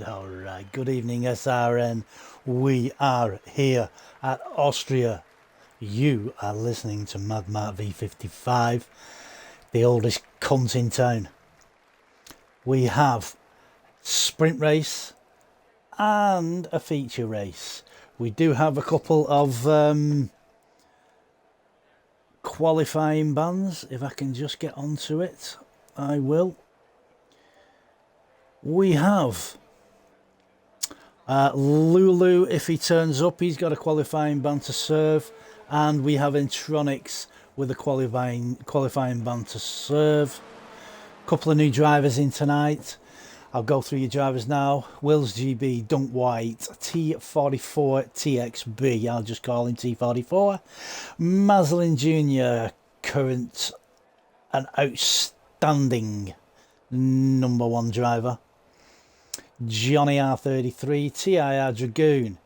Alright, good evening SRN. We are here at Austria. You are listening to MAD MARKV55, the oldest cunt in town. We have sprint race and a feature race. We do have a couple of qualifying bands. If I can just get onto it, I will. We have Lulu, if he turns up, he's got a qualifying band to serve, and we have Intronics with a qualifying band to serve. Couple of new drivers in tonight. I'll go through your drivers now. Wills GB, Dunk White, T44 TXB, I'll just call him T44. Maslin Jr., current and outstanding #1 driver. Johnny R33, TIR Dragoon,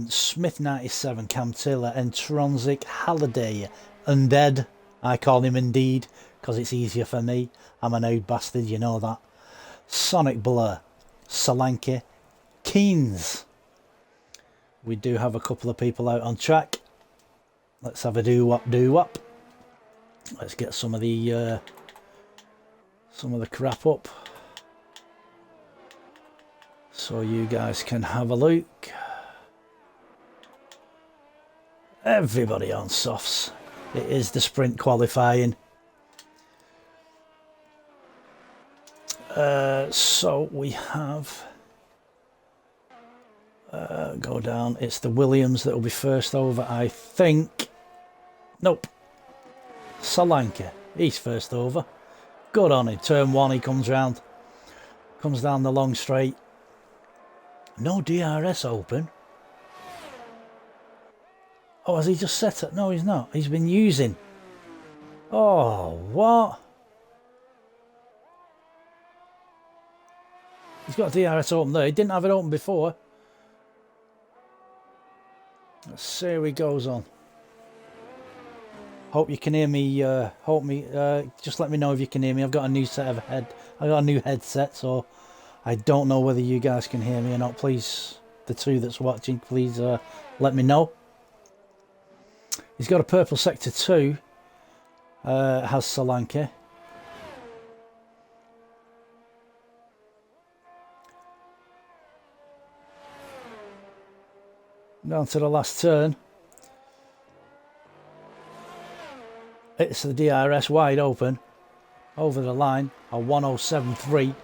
Smith 97, Cam Taylor, Entronsic, Halliday, Undead. I call him Indeed because it's easier for me. I'm an old bastard, you know that. Sonic Blur, Solanke, Keynes. We do have a couple of people out on track. Let's have a do-wop. Let's get some of the crap up, so you guys can have a look. Everybody on softs. It is the sprint qualifying. So we have go down. It's the Williams that will be first over, I think. Nope. Solanke. He's first over. Good on him. Turn 1, he comes round. Comes down the long straight. No DRS open. Oh, has he just set it? No, he's not. He's been using. Oh, what? He's got DRS open there. He didn't have it open before. Let's see how he goes on. Hope you can hear me. Just let me know if you can hear me. I've got a new set of I've got a new headset, so I don't know whether you guys can hear me or not. Please, the two that's watching, please let me know. He's got a purple sector 2. Has Solanke. Down to the last turn. It's the DRS wide open. Over the line. A 1073.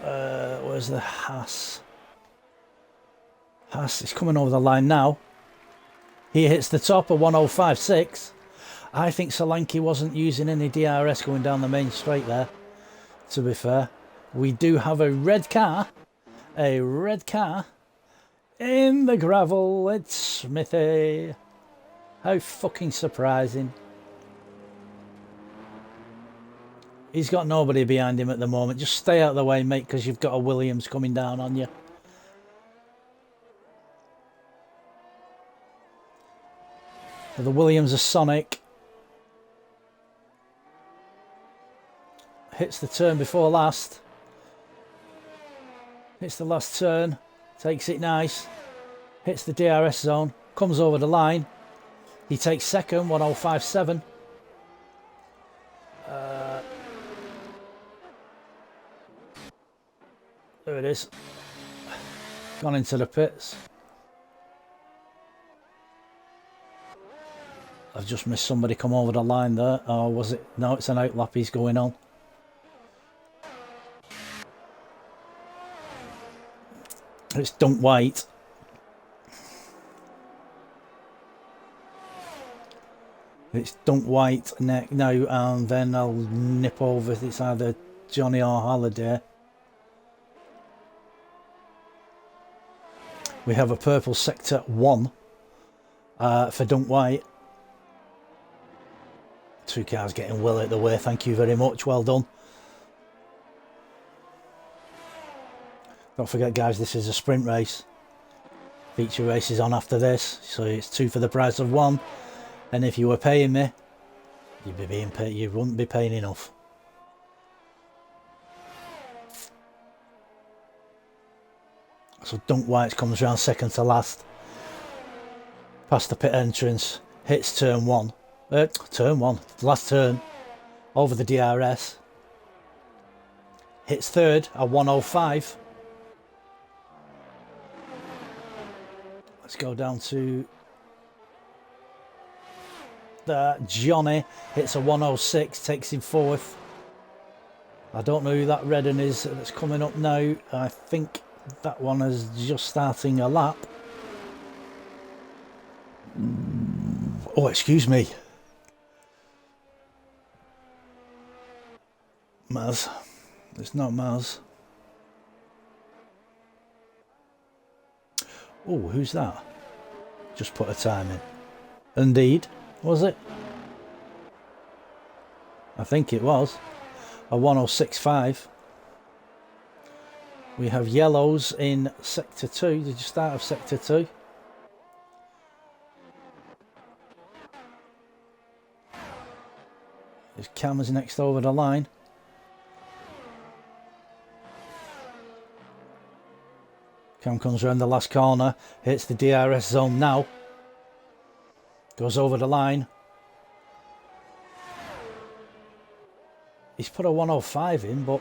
Where's the Haas? Haas is coming over the line now. He hits the top of 1056. I think Solanke wasn't using any DRS going down the main straight there, to be fair. We do have a red car. A red car in the gravel. It's Smithy. How fucking surprising. He's got nobody behind him at the moment. Just stay out of the way, mate, because you've got a Williams coming down on you. So the Williams are Sonic. Hits the turn before last. Hits the last turn. Takes it nice. Hits the DRS zone. Comes over the line. He takes second, 1057. There it is. Gone into the pits. I've just missed somebody come over the line there. Or was it? No, it's an outlap he's going on. It's Dunk White. It's Dunk White neck now, and then I'll nip over. It's either Johnny or Halliday. We have a purple sector 1 for Dunk White. 2 cars getting well out of the way. Thank you very much. Well done. Don't forget, guys, this is a sprint race. Feature race is on after this, so it's 2 for the price of 1. And if you were paying me, you'd be being paid. You wouldn't be paying enough. So Dunk White comes round second to last. Past the pit entrance, hits turn one, the last turn, over the DRS. Hits third at 105. Let's go down to Johnny. Hits a 106, takes him fourth. I don't know who that red one is that's coming up now. I think that one is just starting a lap. Oh, excuse me. Maz. It's not Maz. Oh, who's that? Just put a time in. Indeed, was it? I think it was. A 106.5. We have yellows in sector 2. Did you start of sector 2? His camera's next over the line. Cam comes around the last corner, hits the DRS zone now. Goes over the line. He's put a 105 in, but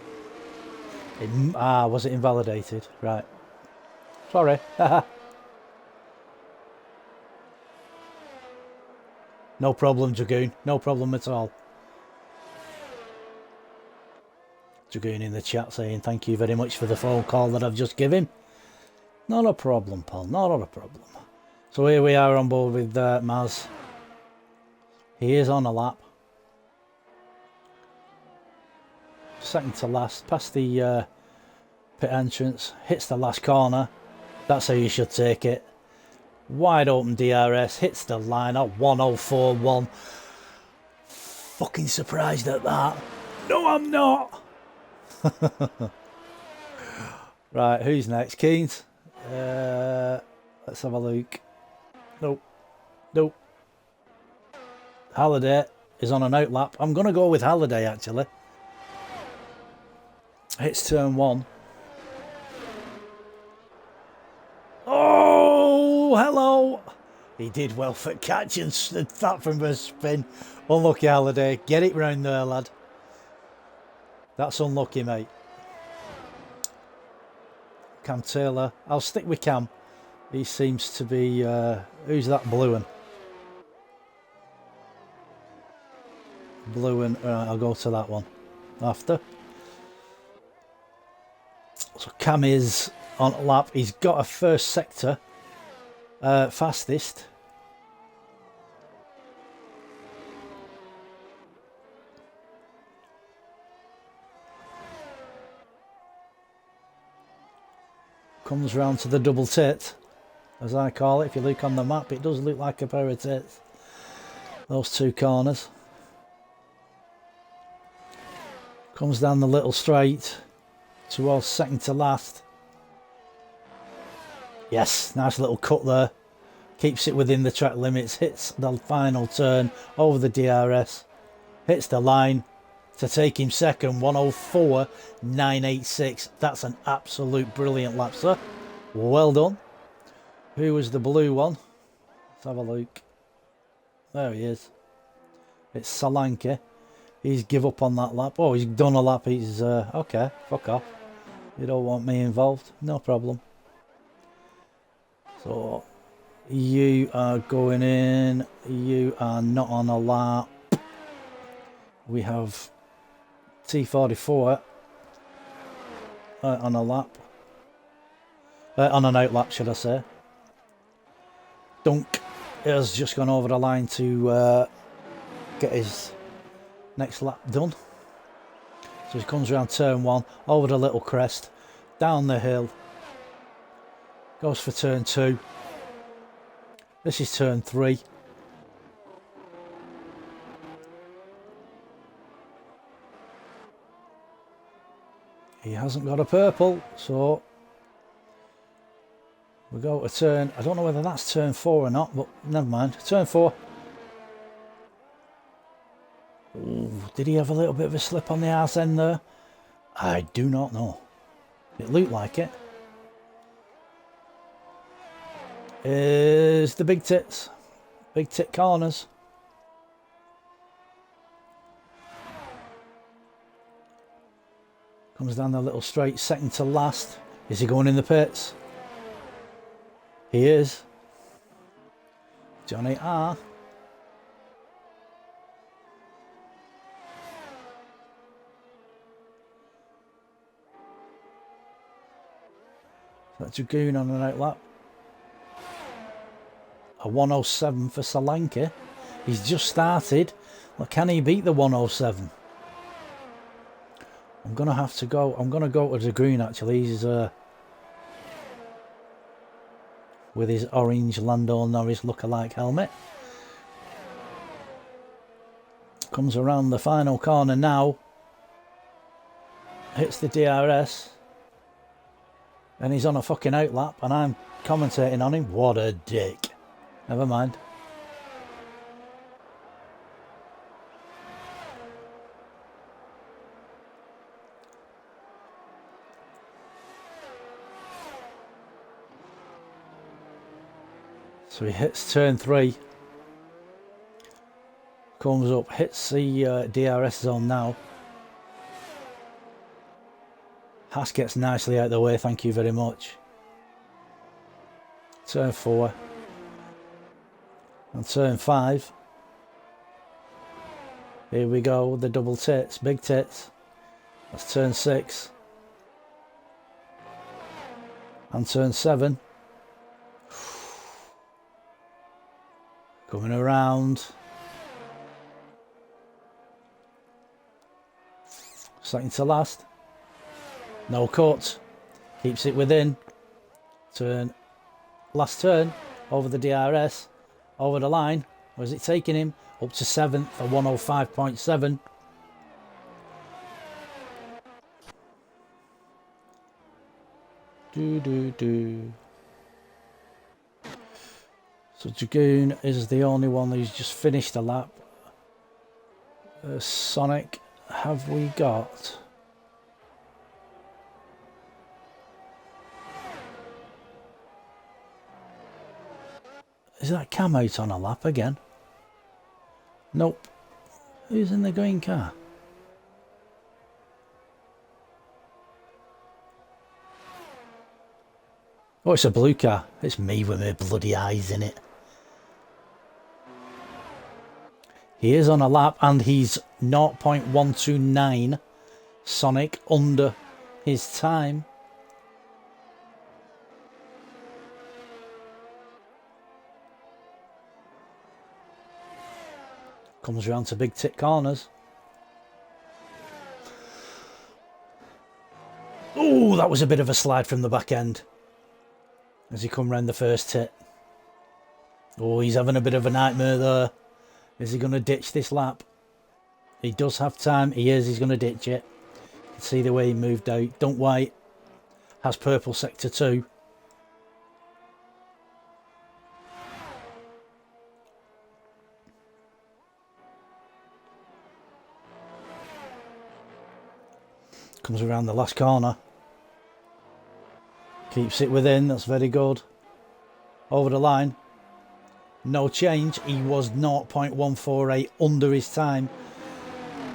was it invalidated? Right. Sorry. No problem, Dragoon. No problem at all. Dragoon in the chat saying thank you very much for the phone call that I've just given. Not a problem, Paul. Not a problem. So here we are on board with Maz. He is on a lap. Second to last, past the pit entrance, hits the last corner. That's how you should take it. Wide open DRS, hits the line at 104.1. Fucking surprised at that. No, I'm not. Right, who's next? Keynes? Let's have a look. Nope. Nope. Halliday is on an outlap. I'm going to go with Halliday, actually. Hits turn one. Oh, hello. He did well for catching that from a spin. Unlucky Halliday. Get it round there, lad. That's unlucky, mate. Cam Taylor. I'll stick with Cam. He seems to be... who's that blue one? Blue one. Right, I'll go to that one after. So Cam is on a lap. He's got a first sector. Fastest. Comes round to the double tit, as I call it. If you look on the map, it does look like a pair of tits. Those two corners. Comes down the little straight towards second to last. Yes, nice little cut there. Keeps it within the track limits. Hits the final turn over the DRS. Hits the line to take him second. 104.986. That's an absolute brilliant lap, sir. Well done. Who was the blue one? Let's have a look. There he is. It's Solanke. He's give up on that lap. Oh, he's done a lap. He's okay, fuck off. You don't want me involved. No problem. So you are going in. You are not on a lap. We have T44 on a lap. On an outlap, should I say. Dunk has just gone over the line to get his next lap done. So he comes around turn one, over the little crest, down the hill, goes for turn two. This is turn three. He hasn't got a purple, so we go to turn, I don't know whether that's turn four or not, but never mind. Turn four. Ooh, did he have a little bit of a slip on the arse end there? I do not know. It looked like it. is the big tits. Big tit corners. Comes down the little straight, second to last. Is he going in the pits? He is. Johnny R. That Dragoon on an outlap. A 107 for Solanke. He's just started. Well, can he beat the 107? I'm gonna have to go. I'm gonna go to Dragoon actually. He's with his orange Lando Norris lookalike helmet. Comes around the final corner now. Hits the DRS. And he's on a fucking outlap and I'm commentating on him. What a dick. Never mind. So he hits turn 3. Comes up, hits the DRS zone now. Haas gets nicely out of the way, thank you very much. Turn 4. And turn 5. Here we go, the double tits, big tits. That's turn 6. And turn 7. Coming around. Second to last. No cut. Keeps it within. Turn. Last turn. Over the DRS. Over the line. Where's it taking him? Up to 7th for 105.7. Do. So Dragoon is the only one who's just finished a lap. Sonic, have we got? Is that Cam out on a lap again? Nope. Who's in the green car? Oh, it's a blue car. It's me with my bloody eyes in it. He is on a lap and he's 0.129 Sonic under his time. Comes around to big tit corners. Oh, that was a bit of a slide from the back end as he come round the first tit. Oh, he's having a bit of a nightmare there. Is he going to ditch this lap? He does have time. He is. He's going to ditch it. You can see the way he moved out. Don't White has purple sector 2. Comes around the last corner. Keeps it within. That's very good. Over the line. No change. He was 0.148 under his time.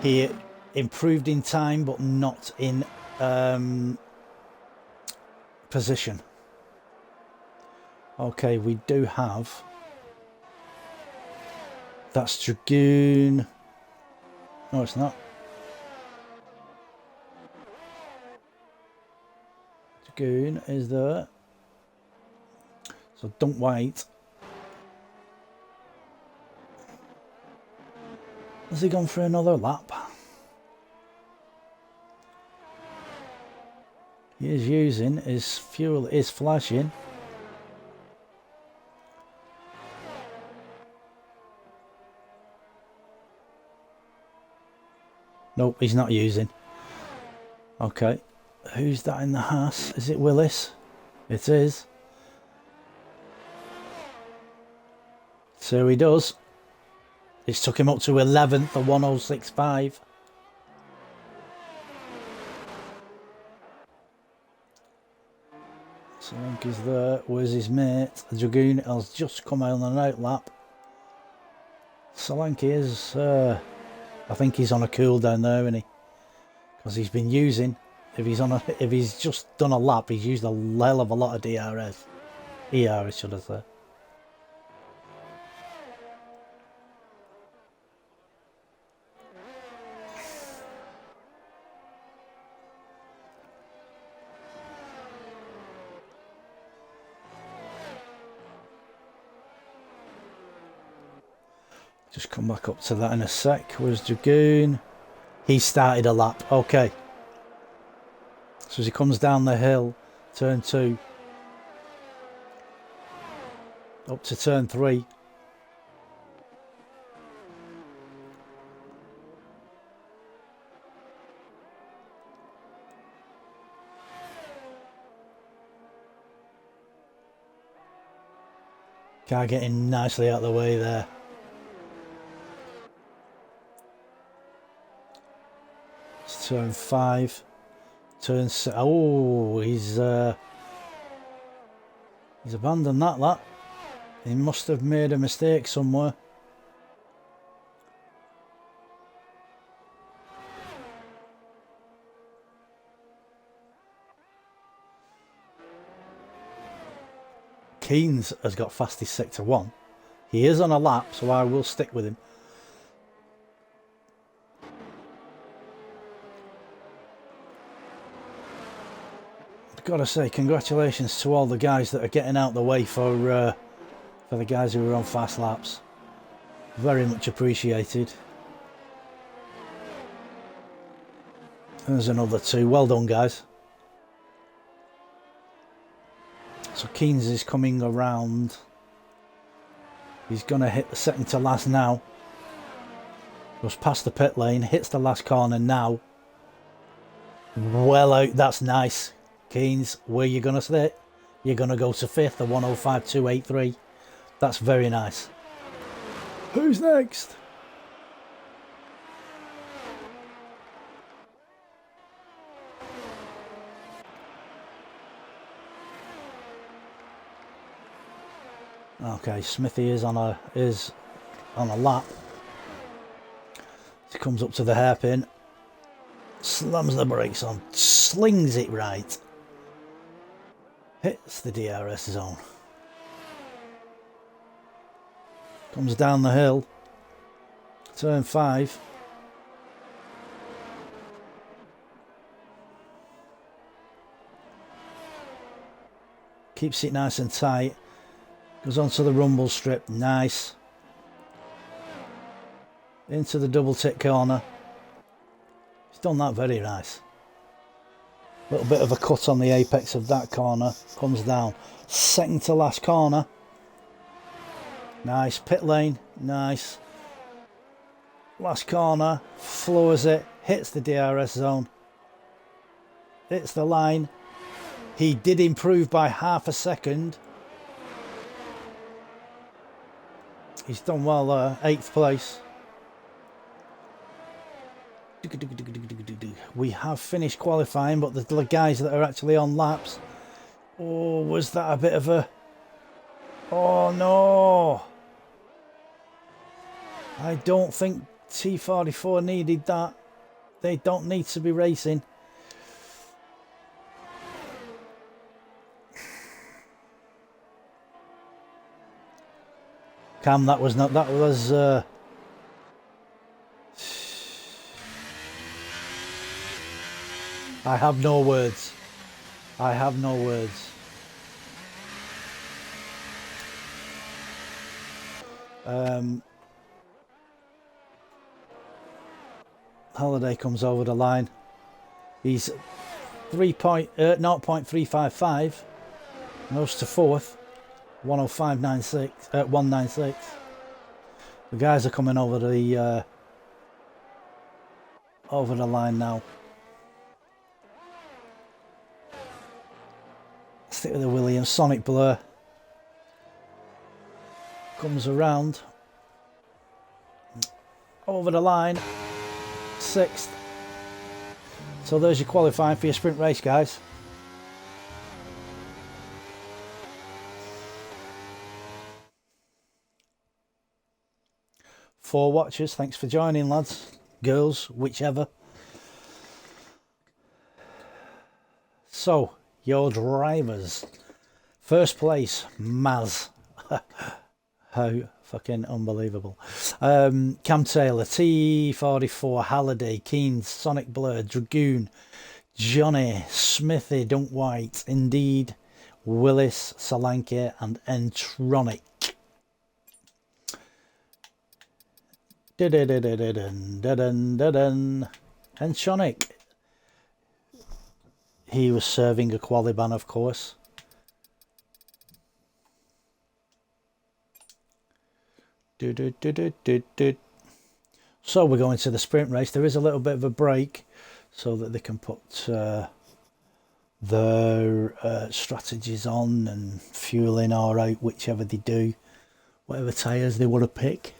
He improved in time but not in position. Okay, we do have... That's Dragoon. No, it's not. Dragoon is there. So don't wait. Has he gone for another lap? He is using his fuel is flashing. Nope, he's not using. Okay. Who's that in the Haas? Is it Willis? It is. So he does. It's took him up to 11th for 106.5. Solanke's there. Where's his mate? The Dragoon has just come out on an out lap. Solanke is, I think he's on a cooldown there, isn't he? Because he's been using, if he's just done a lap, he's used a hell of a lot of DRS. ERS, should I say. Just come back up to that in a sec. Where's Dragoon? He started a lap. Okay. So as he comes down the hill, turn 2, up to turn 3. Car getting nicely out of the way there. It's turn 5. Turn 6. Oh, he's abandoned that lap. He must have made a mistake somewhere. Keynes has got fastest sector 1. He is on a lap, so I will stick with him. I've got to say congratulations to all the guys that are getting out the way for the guys who are on fast laps. Very much appreciated. There's another 2. Well done, guys. So Keynes is coming around. He's going to hit the second to last now. Goes past the pit lane, hits the last corner now. Well out, that's nice. Keynes, where are you going to sit? You're going to go to 5th, the 105.283. That's very nice. Who's next? Okay, Smithy is on a lap. He comes up to the hairpin, slams the brakes on, slings it right, hits the DRS zone, comes down the hill, turn 5. Keeps it nice and tight. Goes onto the rumble strip, nice. Into the double tick corner. He's done that very nice. Little bit of a cut on the apex of that corner. Comes down. Second to last corner. Nice. Pit lane, nice. Last corner, floors it, hits the DRS zone. Hits the line. He did improve by half a second. He's done well there, 8th place. We have finished qualifying, but the guys that are actually on laps. Oh, was that a bit of a... Oh no! I don't think T44 needed that. They don't need to be racing. Cam, that was not... That was... I have no words. I have no words. Holiday comes over the line. He's 0.355. Goes to 4th. 105.96. 196. The guys are coming over the line now. Stick with the Williams. Sonic Blur comes around over the line. 6th. So there's your qualifying for your sprint race, guys. 4 watchers. Thanks for joining, lads, girls, whichever. So, your drivers. First place, Maz. How fucking unbelievable. Cam Taylor, T44, Halliday, Keynes, Sonic Blur, Dragoon, Johnny, Smithy, Dunk White, Indeed, Willis, Solanke, and Entronic. Entronic. He was serving a quali ban, of course. So we're going to the sprint race. There is a little bit of a break so that they can put their strategies on and fuel in or out, whichever they do, whatever tyres they want to pick.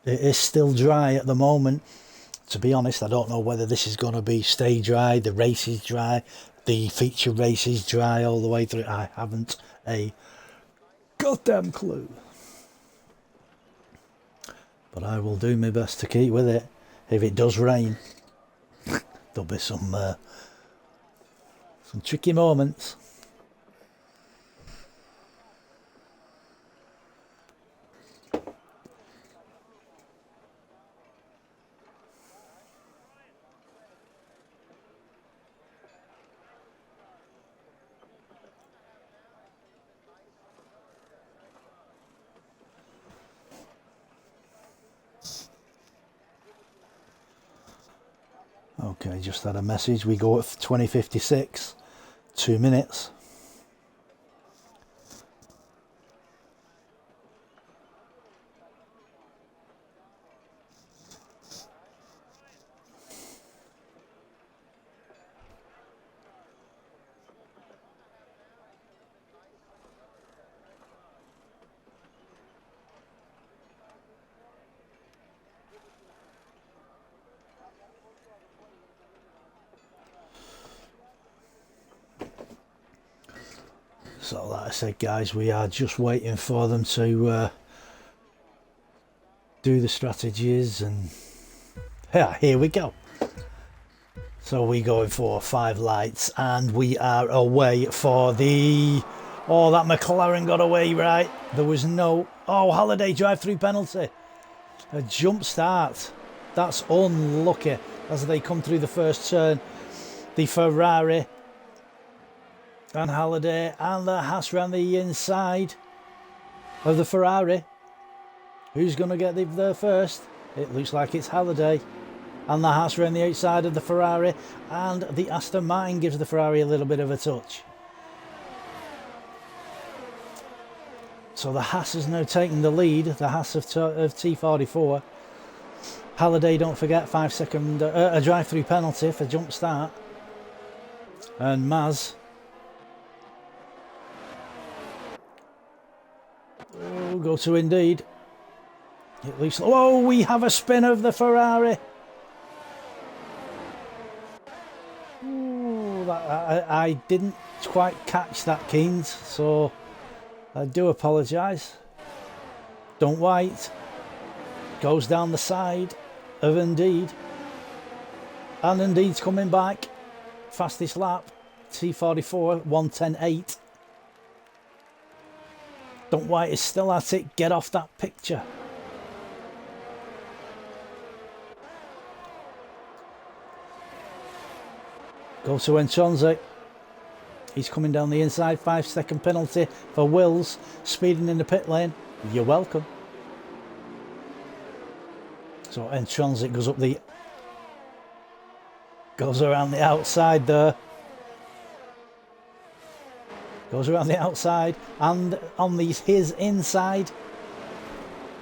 It is still dry at the moment. To be honest, I don't know whether this is going to be stay dry, the race is dry, the feature race is dry all the way through. I haven't a goddamn clue. But I will do my best to keep with it. If it does rain, there'll be some tricky moments. Okay, just had a message. We go at 20:56, 2 minutes. So like I said, guys, we are just waiting for them to do the strategies, and yeah, here we go. So we're going for 5 lights, and we are away for the... Oh, that McLaren got away, right? There was no... Oh, Halliday drive-through penalty. A jump start. That's unlucky as they come through the first turn. The Ferrari and Halliday and the Haas round the inside of the Ferrari. Who's going to get there first? It looks like it's Halliday. And the Haas round the outside of the Ferrari, and the Aston Martin gives the Ferrari a little bit of a touch. So the Haas is now taking the lead, the Haas of T44. Halliday, don't forget, 5 second, a drive-through penalty for jump start. And Maz. Oh, go to Indeed. At least, oh, we have a spin of the Ferrari. Ooh, I didn't quite catch that, Keynes, so I do apologise. Don't White goes down the side of Indeed, and Indeed's coming back. Fastest lap, T44, 1:10.8. Don't White is still at it. Get off that picture. Go to Entronic. He's coming down the inside. 5 second penalty for Wills. Speeding in the pit lane. You're welcome. So Entronic goes up the... Goes around the outside there. Goes around the outside. And on his inside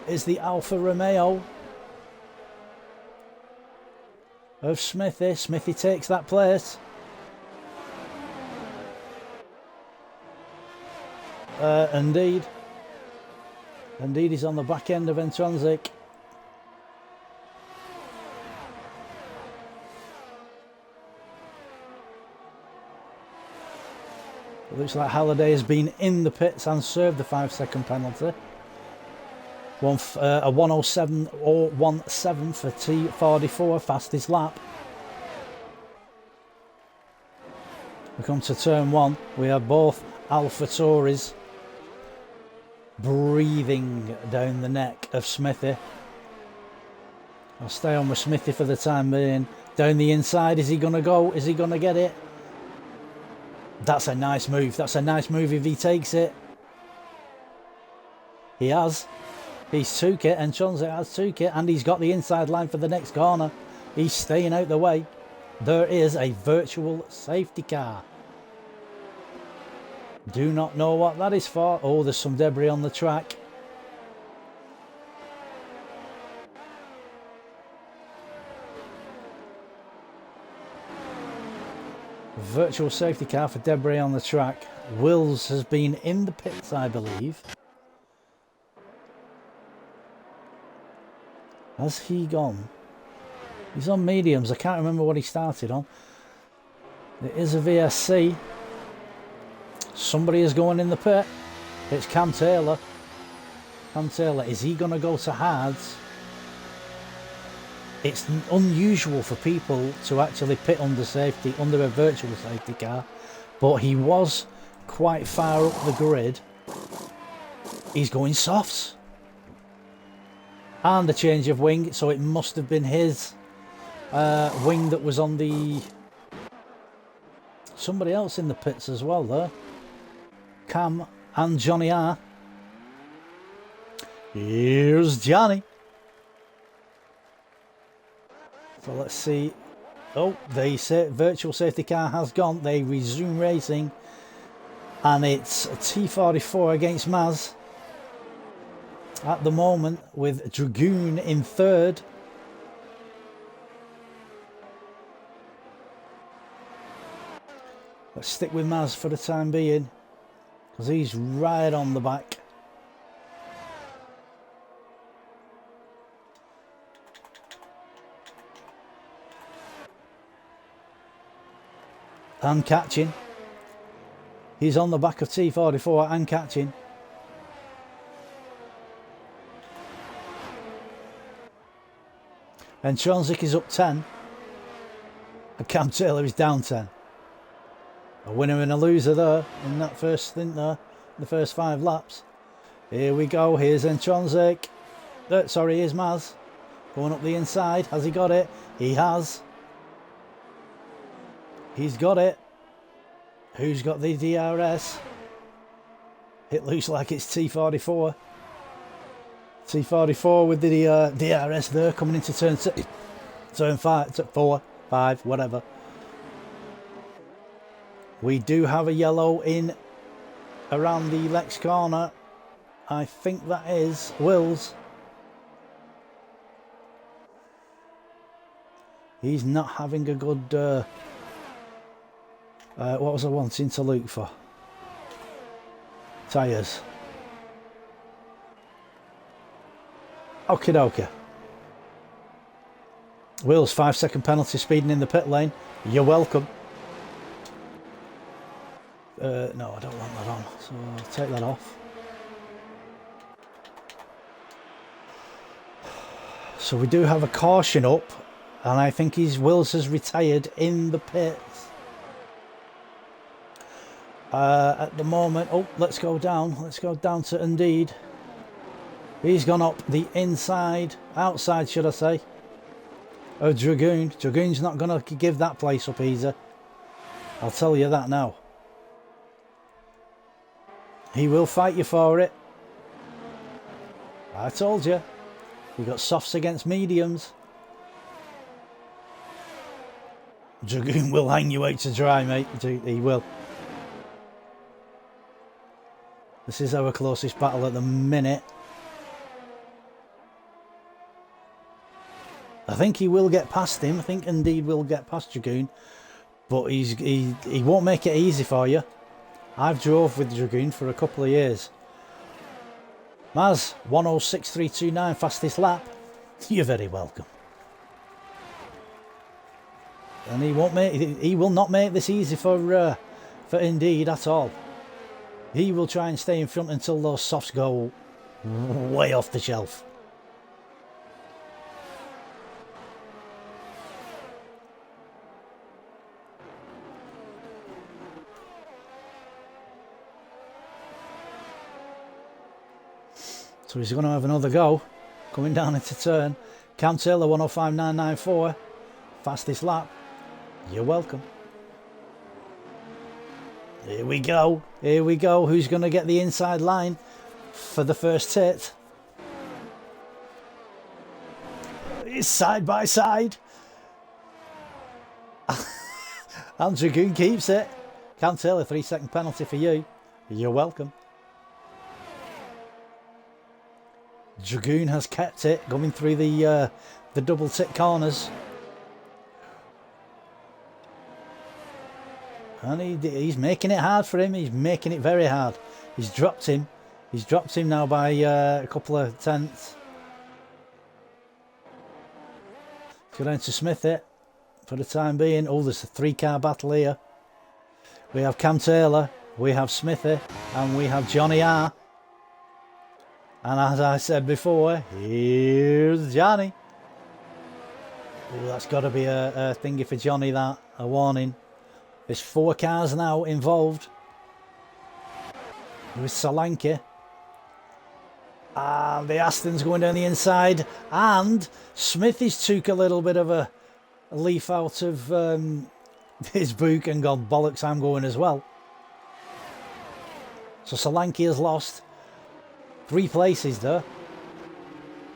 is the Alfa Romeo of Smithy. Smithy takes that place. Indeed. Indeed, he's on the back end of Entronic. It looks like Halliday has been in the pits and served the 5 second penalty. A 107 or 17 for T44, fastest lap. We come to turn 1. We have both AlphaTauris breathing down the neck of Smithy. I'll stay on with Smithy for the time being. Down the inside, is he going to go? Is he going to get it? That's a nice move. That's a nice move if he takes it. He has. He's took it, and Chonza has took it, and he's got the inside line for the next corner. He's staying out the way. There is a virtual safety car. Do not know what that is for. Oh, there's some debris on the track. Virtual safety car for debris on the track. Wills has been in the pits, I believe. Has he gone? He's on mediums. I can't remember what he started on. It is a VSC. Somebody is going in the pit. It's Cam Taylor. Cam Taylor, is he going to go to hards? It's unusual for people to actually pit under safety, under a virtual safety car, but he was quite far up the grid. He's going softs. And a change of wing, so it must have been his wing that was on the... Somebody else in the pits as well there. Cam and Johnny R. Here's Johnny. So let's see. Oh, the virtual safety car has gone. They resume racing. And it's a T44 against Maz. At the moment, with Dragoon in third. Let's stick with Maz for the time being, because he's right on the back. And catching. He's on the back of T44 and catching. And Tronzik is up 10. And Cam Taylor is down 10. A winner and a loser there in that first stint there, the first 5 laps. Here we go, here's Entronzik. Sorry, here's Maz. Going up the inside, has he got it? He has. He's got it. Who's got the DRS? It looks like it's T44. T44 with the DRS there, coming into turn 5, 4, 5, whatever. We do have a yellow in around the Lex corner. I think that is Wills. He's not having a good... what was I wanting to look for? Tyres. Okie dokie. Wills, 5-second penalty speeding in the pit lane. You're welcome. No, I don't want that on, so I'll take that off. So we do have a caution up, and I think Wills has retired in the pits. At the moment, oh, let's go down. Let's go down to Indeed. He's gone up the inside, outside, should I say, of Dragoon. Dragoon's not going to give that place up easy. I'll tell you that now. He will fight you for it. I told you. You got softs against mediums. Dragoon will hang you out to dry, mate. He will. This is our closest battle at the minute. I think he will get past him. I think Indeed will get past Dragoon. But he won't make it easy for you. I've drove with Dragoon for a couple of years. Maz, 106.329, fastest lap. You're very welcome. And he will not make this easy for Indeed at all. He will try and stay in front until those softs go way off the shelf. So he's going to have another go coming down into turn. Cam Taylor 105.994, fastest lap. You're welcome. Here we go. Here we go. Who's going to get the inside line for the first hit? It's side by side. And Dragoon keeps it. Cam Taylor, 3-second penalty for you. You're welcome. Dragoon has kept it, going through the double tick corners. And he's making it hard for him. He's making it very hard. He's dropped him. He's dropped him now by a couple of tenths. Go down to Smith it for the time being. Oh, there's a 3-car battle here. We have Cam Taylor, we have Smithy, and we have Johnny R. And as I said before, here's Johnny. Oh, that's got to be a thingy for Johnny, that. A warning. There's 4 cars now involved. With Solanke. And the Aston's going down the inside. And Smithy's took a little bit of a leaf out of his book and gone, bollocks, I'm going as well. So Solanke has lost 3 places there.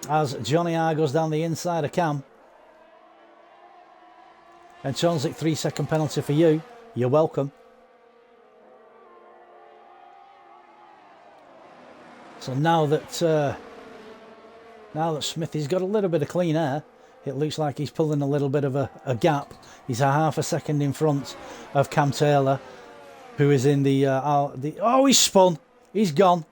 As Johnny R goes down the inside of Cam. And Chonzik, 3-second penalty for you. You're welcome. So now that Smithy's got a little bit of clean air, it looks like he's pulling a little bit of a gap. He's a half a second in front of Cam Taylor, who is in the oh, he's spun. He's gone.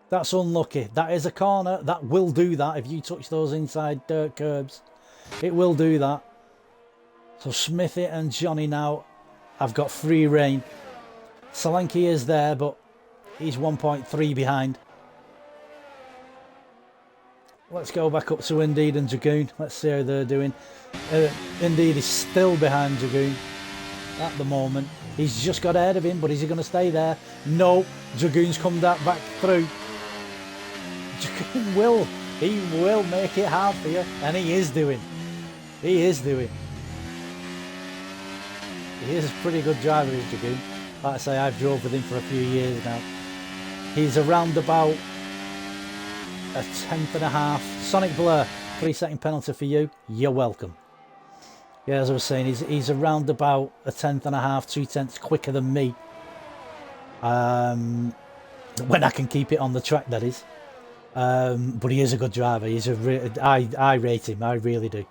That's unlucky. That is a corner. That will do that if you touch those inside dirt curbs. It will do that. So Smithy and Johnny now have got free rein. Solanke is there, but he's 1.3 behind. Let's go back up to Indeed and Dragoon. Let's see how they're doing. Indeed is still behind Dragoon at the moment. He's just got ahead of him, but is he going to stay there? No. Dragoon's come back through. Dragoon will. He will make it hard for you. And he is doing. He is doing. He is a pretty good driver, is Dragoon. Like I say, I've drove with him for a few years now. He's around about a tenth and a half. Sonic Blur, 3-second penalty for you. You're welcome. Yeah, as I was saying, he's around about a tenth and a half, 2 tenths quicker than me. When I can keep it on the track, that is. But he is a good driver. I rate him. I really do.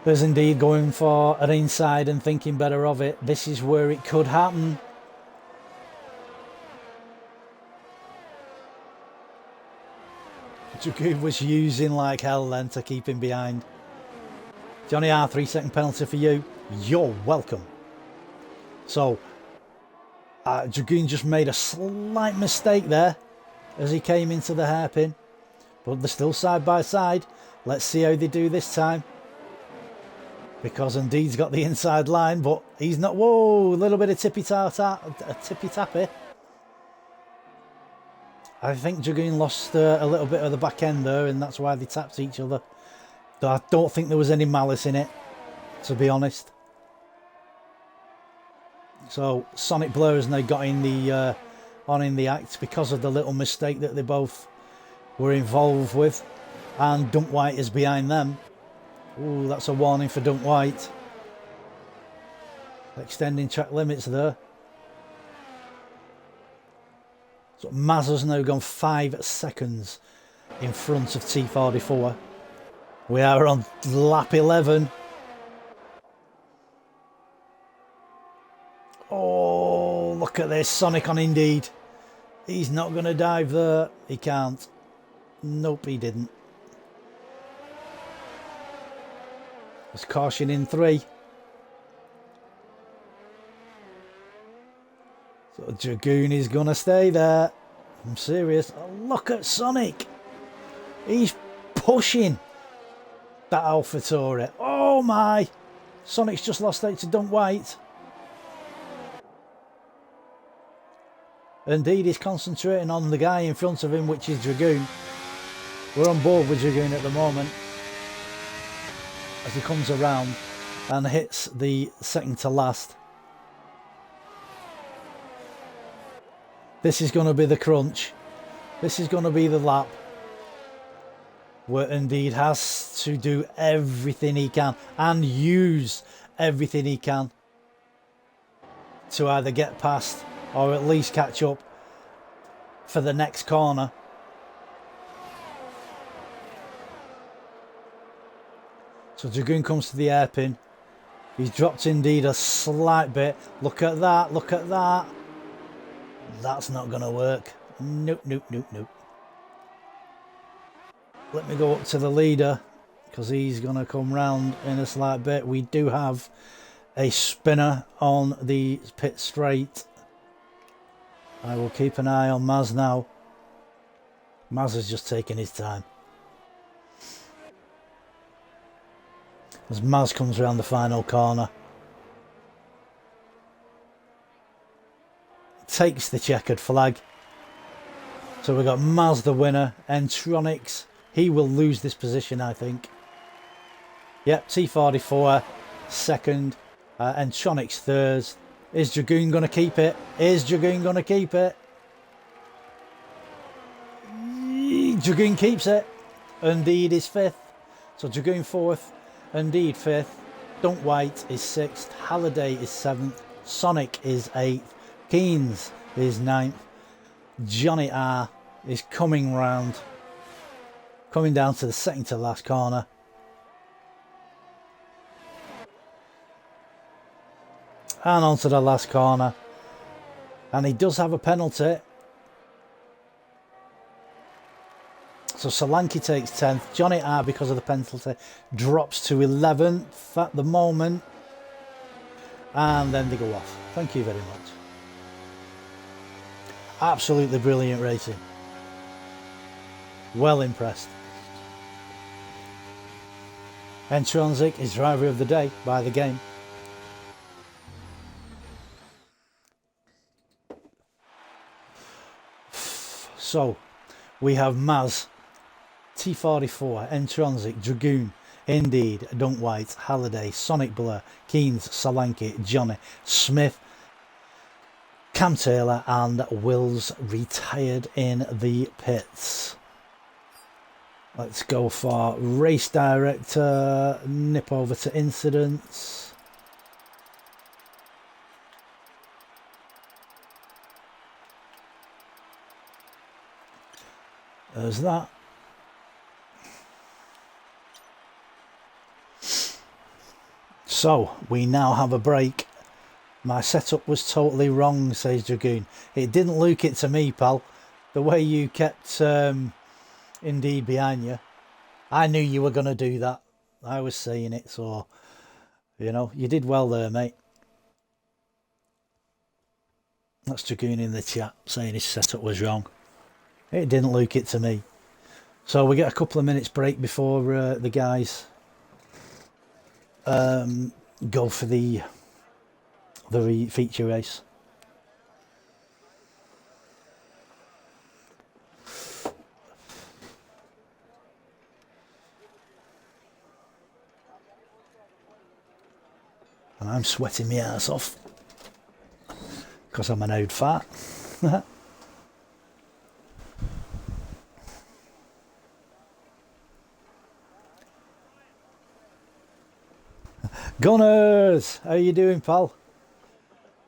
There's Indeed going for an inside and thinking better of it. This is where it could happen. Dragoon was using like hell then to keep him behind. Johnny R, 3-second penalty for you. You're welcome. So, Dragoon just made a slight mistake there as he came into the hairpin. But they're still side by side. Let's see how they do this time. Because Indeed's got the inside line, but he's not. Whoa, a little bit of tippy-tappy. I think Dragoon lost a little bit of the back end there, and that's why they tapped each other. But I don't think there was any malice in it, to be honest. So Sonic Blur has now got in the act because of the little mistake that they both were involved with, and Dunk White is behind them. Ooh, that's a warning for Dunk White. Extending track limits there. So Mazza's now gone 5 seconds in front of T44. We are on lap 11. Oh, look at this. Sonic on Indeed. He's not going to dive there. He can't. Nope, he didn't. There's caution in 3. So Dragoon is going to stay there. I'm serious. Look at Sonic. He's pushing that AlphaTauri. Oh my. Sonic's just lost out to Dunk White. Indeed, he's concentrating on the guy in front of him, which is Dragoon. We're on board with Dragoon at the moment as he comes around and hits the second to last. This is going to be the crunch. This is going to be the lap where Indeed has to do everything he can and use everything he can to either get past or at least catch up for the next corner. So Dragoon comes to the hairpin. He's dropped Indeed a slight bit. Look at that, look at that. That's not going to work. Nope, nope, nope, nope. Let me go up to the leader because he's going to come round in a slight bit. We do have a spinner on the pit straight. I will keep an eye on Maz now. Maz is just taking his time. As Maz comes around the final corner. Takes the checkered flag. So we've got Maz the winner. Entronics, he will lose this position, I think. Yep, T44 second. Entronics third. Is Dragoon going to keep it? Is Dragoon going to keep it? Dragoon keeps it. Indeed is fifth. So Dragoon fourth. Indeed fifth. Dunk White is sixth. Halliday is seventh. Sonic is eighth. Keynes is ninth. Johnny R is coming round. Coming down to the second to last corner. And onto the last corner. And he does have a penalty. So Solanke takes 10th. Johnny R, because of the penalty, drops to 11th at the moment. And then they go off. Thank you very much. Absolutely brilliant racing. Well impressed. Entronzik is driver of the day by the game. So we have Maz, T44, Entronzik, Dragoon, Indeed, Dunk White, Halliday, Sonic Blur, Keynes, Solanke, Johnny, Smith, Cam Taylor and Wills retired in the pits. Let's go for race director, nip over to incidents. There's that. So we now have a break. My setup was totally wrong, says Dragoon. It didn't look it to me, pal. The way you kept Indeed behind you. I knew you were going to do that. I was saying it, so, you know, you did well there, mate. That's Dragoon in the chat saying his setup was wrong. It didn't look it to me. So we get a couple of minutes break before the guys go for the feature race. And I'm sweating my ass off because I'm an old fart. Gunners, how you doing, pal?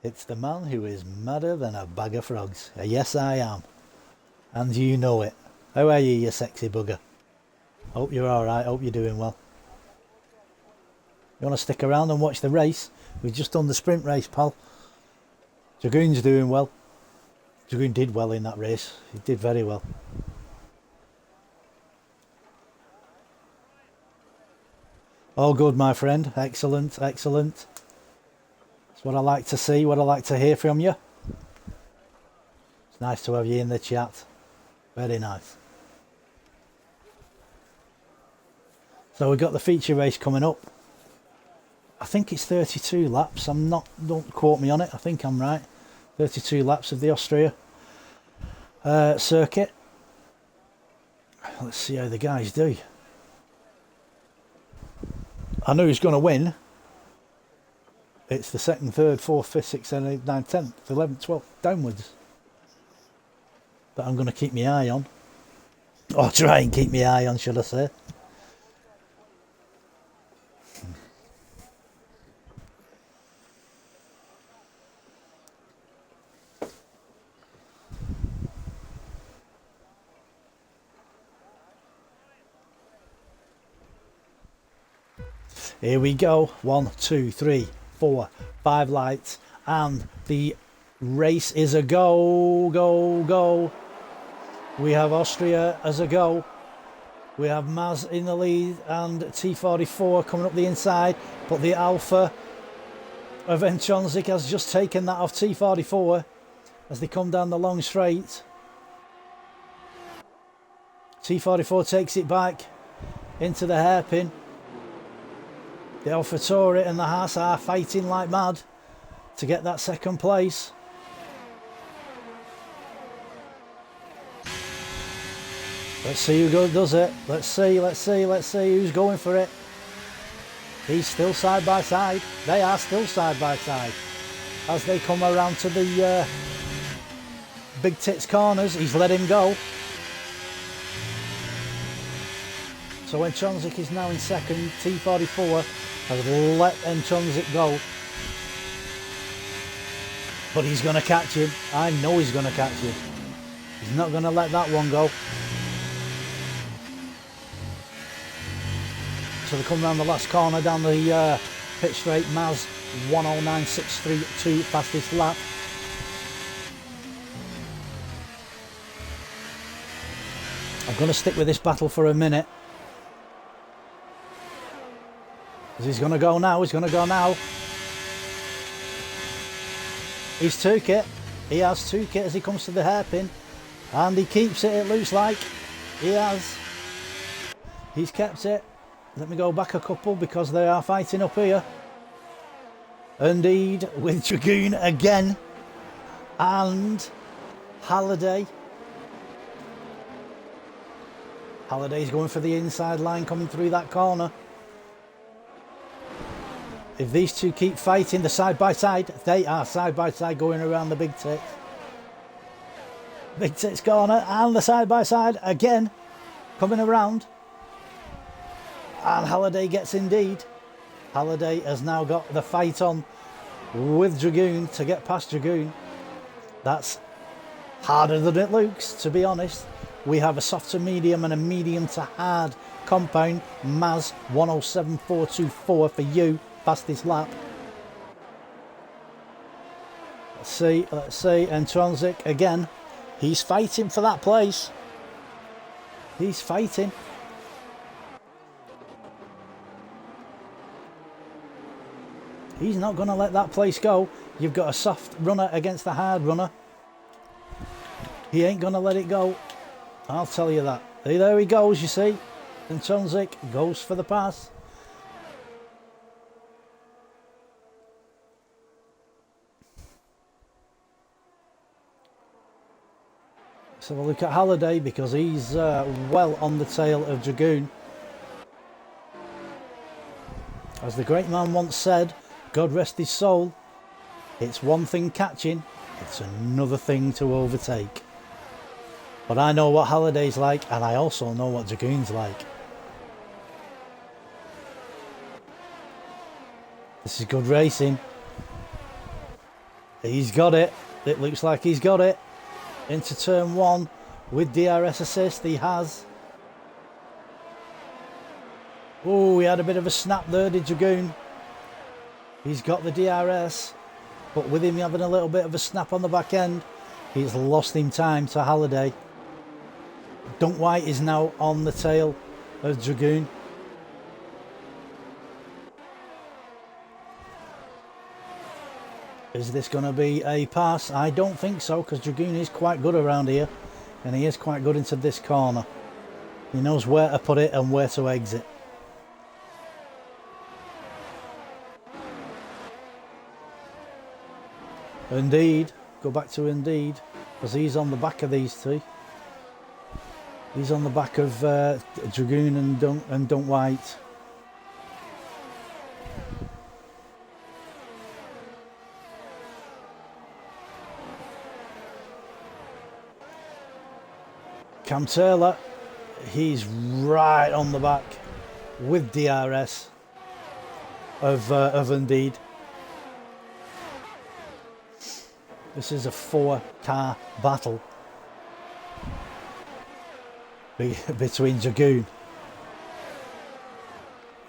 It's the man who is madder than a bag of frogs. Yes, I am. And you know it. How are you, you sexy bugger? Hope you're alright, hope you're doing well. You want to stick around and watch the race? We've just done the sprint race, pal. Dragoon's doing well. Dragoon did well in that race. He did very well. All good, my friend. Excellent, excellent. That's what I like to see, what I like to hear from you. It's nice to have you in the chat. Very nice. So we've got the feature race coming up. I think it's 32 laps. I'm not, don't quote me on it. I think I'm right. 32 laps of the Austria circuit. Let's see how the guys do. I know who's going to win. It's the 2nd, 3rd, 4th, 5th, 6th, 7th, 8th, 9th, 10th, 11th, 12th, downwards. That I'm going to keep my eye on. Or try and keep my eye on, should I say. Here we go. 1, 2, 3, 4, 5 lights, and the race is a go, go, go. We have Austria as a go. We have Maz in the lead and T44 coming up the inside, but the Alpha of Entronzik has just taken that off T44 as they come down the long straight. T44 takes it back into the hairpin. The AlphaTauri and the Haas are fighting like mad to get that 2nd place. Let's see who does it. Let's see who's going for it. He's still side by side. They are still side by side. As they come around to the big tits corners, he's let him go. So Entronzik is now in 2nd. T44 has let Entronzik go. But he's going to catch him. I know he's going to catch him. He's not going to let that one go. So they come round the last corner down the pit straight. Maz 109.632 fastest lap. I'm going to stick with this battle for a minute. He's going to go now. He's going to go now. He's took it. He has took it as he comes to the hairpin. And he keeps it, it looks like. He has. He's kept it. Let me go back a couple because they are fighting up here. Indeed, with Dragoon again. And Halliday. Halliday's going for the inside line coming through that corner. If these two keep fighting the side by side, they are side by side going around the big tits. Big tits corner and the side by side again coming around. And Halliday gets Indeed. Halliday has now got the fight on with Dragoon to get past Dragoon. That's harder than it looks, to be honest. We have a soft to medium and a medium to hard compound. Maz 107.424 for you, fastest lap. Let's see. Entronzik again. He's fighting for that place. He's fighting. He's not going to let that place go. You've got a soft runner against the hard runner. He ain't going to let it go. I'll tell you that. There he goes, you see. Entronzik goes for the pass. Let's have a look at Halliday because he's well on the tail of Dragoon. As the great man once said, God rest his soul, it's one thing catching, it's another thing to overtake. But I know what Halliday's like, and I also know what Dragoon's like. This is good racing. He's got it. It looks like he's got it. Into turn 1 with DRS assist, he has. Oh, he had a bit of a snap there, did Dragoon. He's got the DRS, but with him having a little bit of a snap on the back end, he's lost him time to Halliday. Dunk White is now on the tail of Dragoon. Is this going to be a pass? I don't think so, because Dragoon is quite good around here, and he is quite good into this corner. He knows where to put it and where to exit. Indeed, go back to Indeed, because he's on the back of these two. He's on the back of Dragoon and Dunk White. Cam Taylor, he's right on the back with DRS of Indeed. This is a 4-car battle between Dragoon.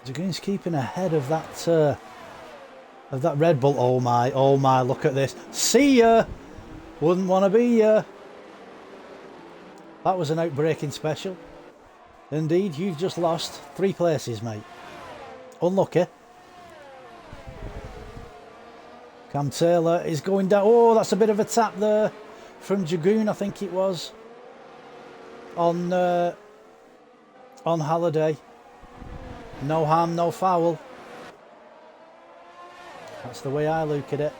Dragoon's keeping ahead of that Red Bull. Oh my, look at this. See ya! Wouldn't want to be ya. That was an outbreaking special. Indeed, you've just lost 3 places, mate. Unlucky. Cam Taylor is going down. Oh, that's a bit of a tap there from Dragoon, I think it was. On Halliday. No harm, no foul. That's the way I look at it.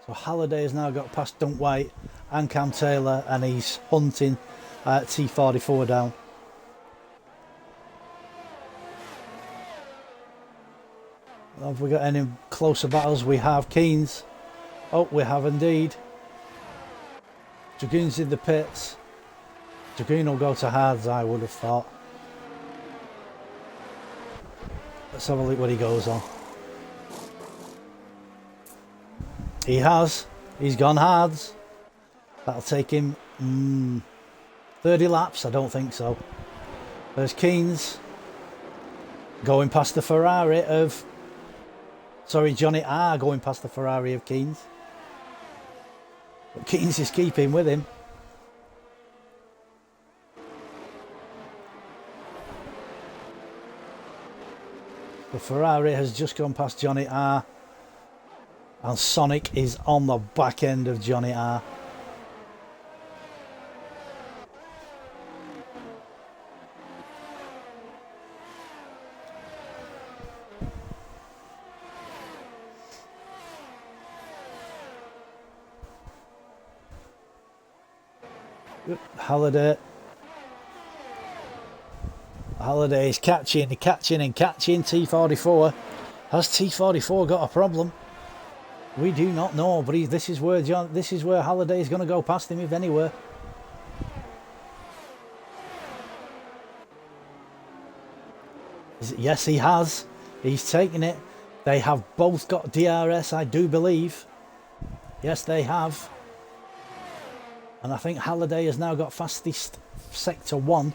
So Halliday has now got past Dunk White and Cam Taylor, and he's hunting T44 down. Have we got any closer battles? We have Keynes. Oh, we have indeed. Dragoon's in the pits. Dragoon will go to hards, I would have thought. Let's have a look what he goes on. He has. He's gone hards. That'll take him 30 laps. I don't think so. There's Keynes going past the Ferrari of... Sorry, Johnny R going past the Ferrari of Keynes. But Keynes is keeping with him. The Ferrari has just gone past Johnny R. And Sonic is on the back end of Johnny R. Halliday is catching T44. Has T44 got a problem? We do not know, but this is where Halliday is going to go past him, if anywhere. Yes, he has. He's taken it. They have both got DRS, I do believe. Yes, they have. And I think Halliday has now got fastest sector 1.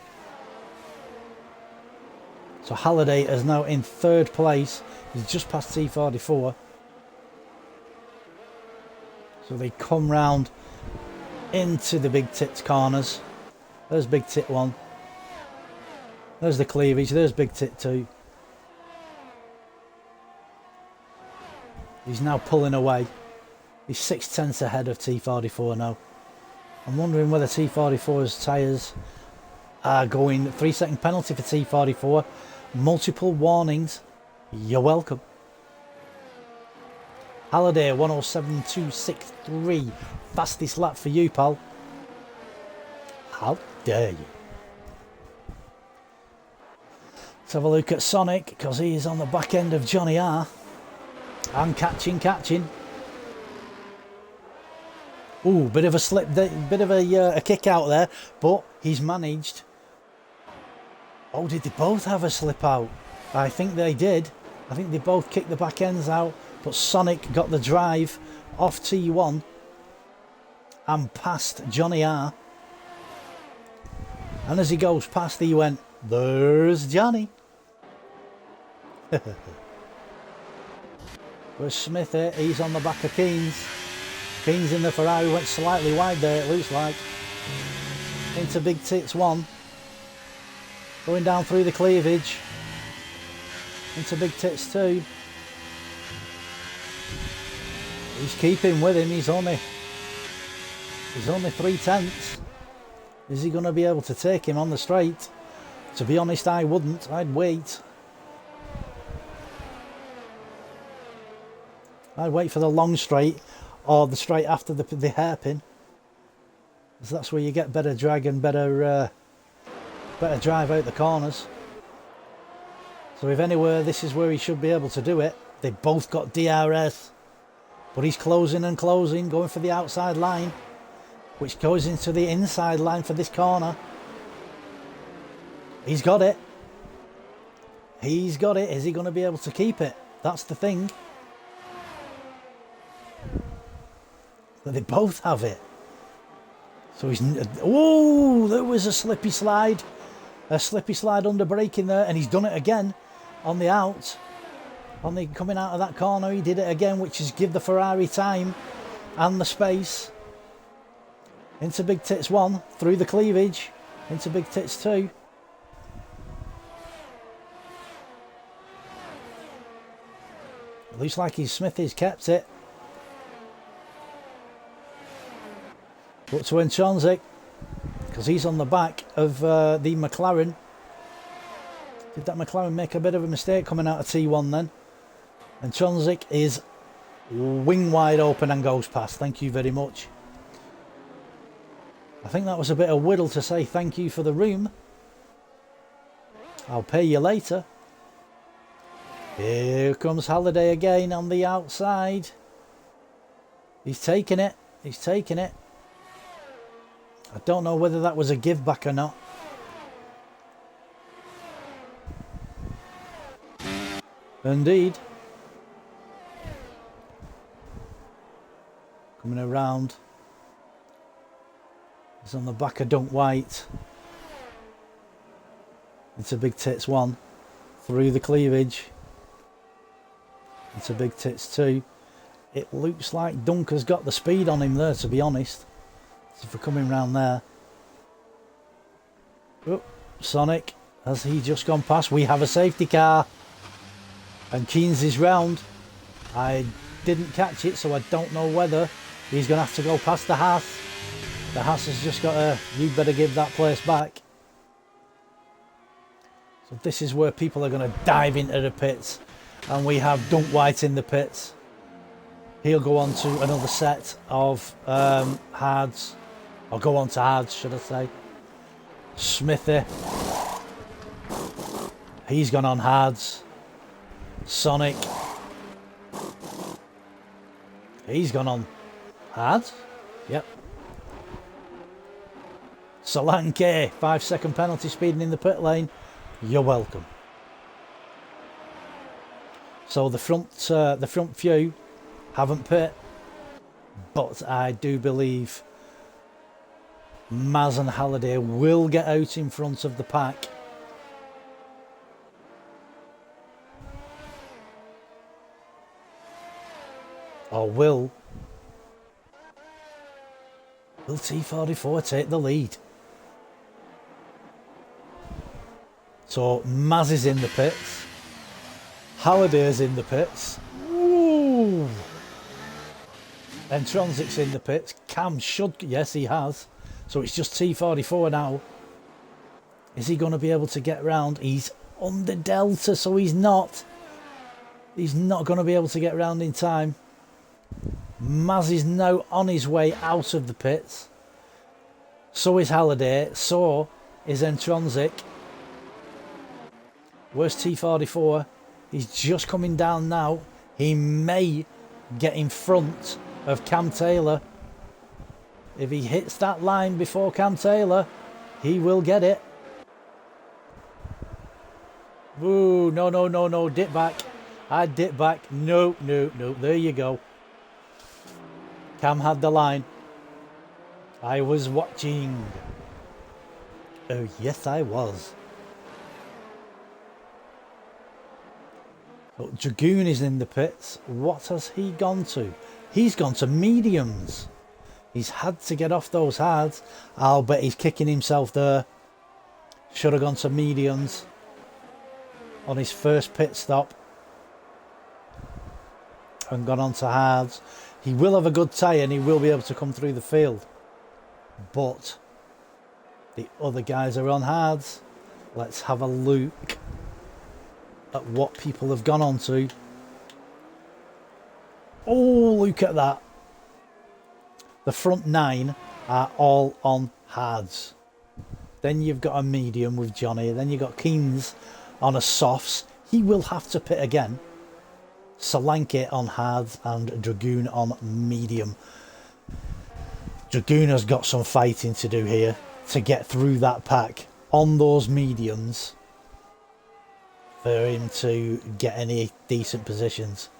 So Halliday is now in 3rd place. He's just past T44. So they come round into the big tits corners. There's big tit 1. There's the cleavage. There's big tit 2. He's now pulling away. He's 6/10 ahead of T44 now. I'm wondering whether T44's tyres are going. 3-second penalty for T44. Multiple warnings. You're welcome. Halliday 107.263. Fastest lap for you, pal. How dare you? Let's have a look at Sonic, because he is on the back end of Johnny R. And catching. Ooh, bit of a slip, bit of a kick out there, but he's managed. Oh, did they both have a slip out? I think they did. I think they both kicked the back ends out, but Sonic got the drive off T1 and past Johnny R. And as he goes past, he went, "There's Johnny." Where's Smith here? He's on the back of Keynes. Keynes in the Ferrari went slightly wide there, it looks like. Into big tits 1. Going down through the cleavage. into big tits 2. He's keeping with him. He's only 3/10. Is he going to be able to take him on the straight? To be honest, I wouldn't. I'd wait. I'd wait for the long straight or the straight after the hairpin, because that's where you get better drag and better drive out the corners. So if anywhere, this is where he should be able to do it. They've both got DRS, but he's closing and closing, going for the outside line, which goes into the inside line for this corner. He's got it. He's got it. Is he going to be able to keep it? That's the thing. But they both have it. So he's... Oh, there was a slippy slide. A slippy slide under braking there, and he's done it again on the out. On the coming out of that corner, he did it again, which is give the Ferrari time and the space. Into big tits 1, through the cleavage, into big tits 2. It looks like his Smithy's kept it. But to Intronsic, because he's on the back of the McLaren. Did that McLaren make a bit of a mistake coming out of T1 then? And Intronsic is wing wide open and goes past. Thank you very much. I think that was a bit of whittle to say thank you for the room. I'll pay you later. Here comes Halliday again on the outside. He's taking it. He's taking it. I don't know whether that was a give back or not. Indeed. Coming around. He's on the back of Dunk White. Into big tits 1. Through the cleavage. Into big tits 2. It looks like Dunk has got the speed on him there, to be honest. So for coming round there. Oh, Sonic, has he just gone past? We have a safety car. And Keynes is round. I didn't catch it, so I don't know whether he's going to have to go past the Haas. The Haas has just got a, you better give that place back. So this is where people are going to dive into the pits. And we have Dunk White in the pits. He'll go on to another set of hards. Or go on to hards, should I say. Smithy. He's gone on hards. Sonic. He's gone on hards. Yep. Solanke, 5-second penalty speeding in the pit lane. You're welcome. So the front few haven't pit, but I do believe Maz and Halliday will get out in front of the pack. Or will T44 take the lead? So Maz is in the pits. Halliday's in the pits. Ooh. Entronsic's in the pits. Cam should, yes he has. So it's just T44 now. Is he going to be able to get round? He's under Delta, so he's not. He's not going to be able to get round in time. Maz is now on his way out of the pits. So is Halliday. So is Intronsic. Where's T44? He's just coming down now. He may get in front of Cam Taylor. If he hits that line before Cam Taylor, he will get it. Ooh, no, no, no, no. Dip back. I dip back. No, no, no. There you go. Cam had the line. I was watching. Oh, yes, I was. But Dragoon is in the pits. What has he gone to? He's gone to mediums. He's had to get off those hards. I'll bet he's kicking himself there. Should have gone to mediums. on his first pit stop and gone on to hards. He will have a good tyre and he will be able to come through the field, but the other guys are on hards. Let's have a look at what people have gone on to. Oh, look at that. The front 9 are all on hards. Then you've got a medium with Johnny. Then you've got Keynes on a softs. He will have to pit again. Solanke on hards and Dragoon on medium. Dragoon has got some fighting to do here to get through that pack on those mediums for him to get any decent positions.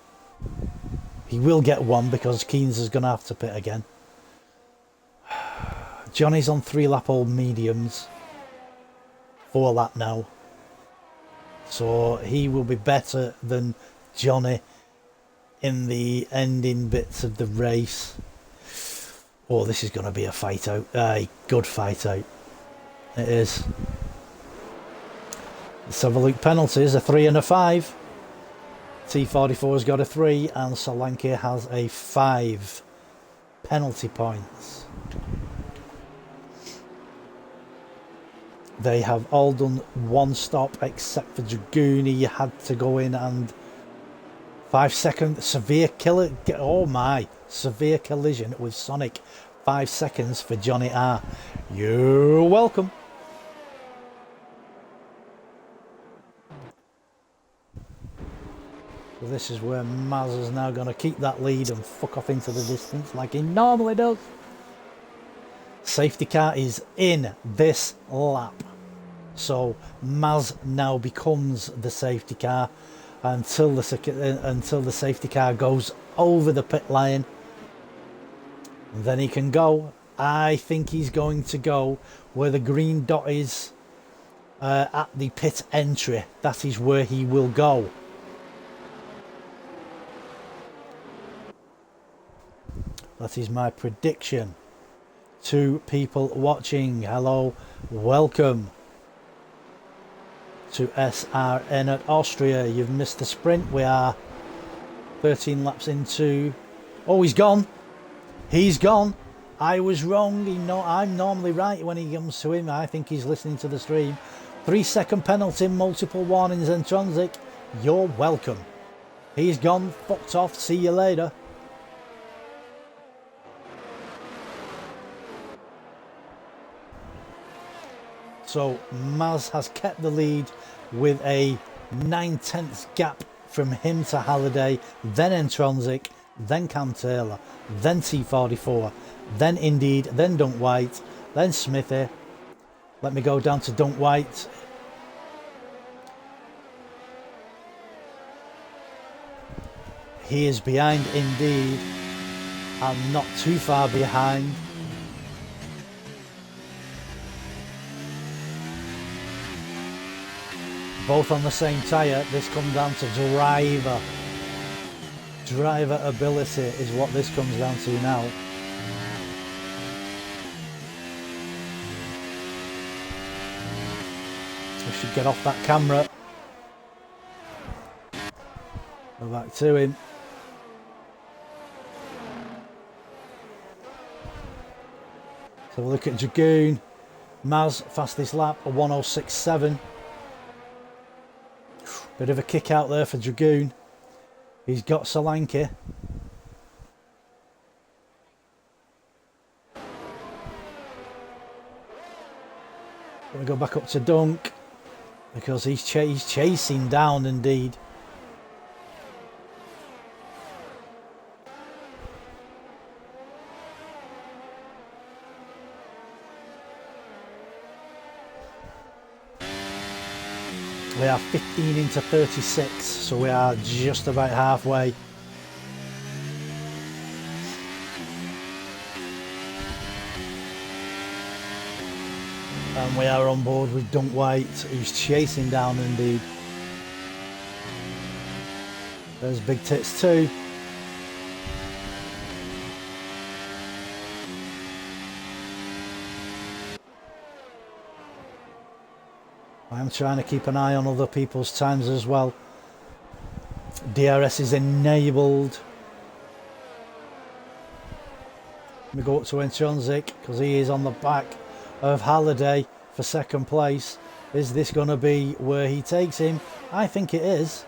He will get one because Keynes is going to have to pit again. Johnny's on 3-lap-old mediums, 4-lap now, so he will be better than Johnny in the ending bits of the race. Oh, this is going to be a fight out, a good fight out. It is. Let's have a look. Penalties, a 3 and a 5. T44's got a 3 and Solanke has a 5 penalty points. They have all done one stop except for Dragoon. He had to go in and 5 second severe killer. Oh my, severe collision with Sonic. 5 seconds for Johnny R. You're welcome. So this is where Maz is now going to keep that lead and fuck off into the distance like he normally does. Safety car is in this lap. So Maz now becomes the safety car until the safety car goes over the pit line. And then he can go. I think he's going to go where the green dot is at the pit entry. That is where he will go. That is my prediction. 2 people watching. Hello, welcome to SRN at Austria. You've missed the sprint. We are 13 laps into. Oh, he's gone. He's gone. I was wrong. I'm normally right when he comes to him. I think he's listening to the stream. 3 second penalty, multiple warnings and transit. You're welcome. He's gone. Fucked off. See you later. So Maz has kept the lead with a 9/10 gap from him to Halliday, then Entronsic, then Cam Taylor, then T44, then Indeed, then Dunk White, then Smithy. Let me go down to Dunk White. He is behind Indeed and not too far behind. Both on the same tyre. This comes down to driver. Driver ability is what this comes down to now. We should get off that camera. Go back to him. So we'll look at Dragoon. Maz, fastest lap, a 1:06.7. Bit of a kick out there for Dragoon. He's got Solanke. Gonna go back up to Dunk because he's chasing down Indeed. We are 15 into 36, so we are just about halfway. And we are on board with Dunk White, who's chasing down Indeed. There's Big Tits too. I am trying to keep an eye on other people's times as well. DRS is enabled. We go up to Intrinsic because he is on the back of Halliday for second place. Is this going to be where he takes him? I think it is.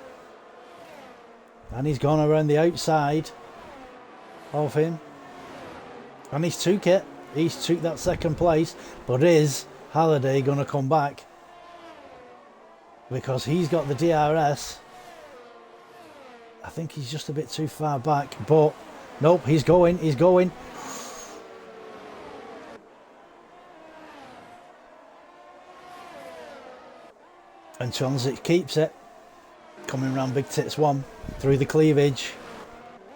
And he's gone around the outside of him. And he's took it. He's took that second place. But is Halliday going to come back? Because he's got the DRS. I think he's just a bit too far back. But nope, he's going. He's going. And Transit keeps it. Coming round Big Tits 1 through the cleavage.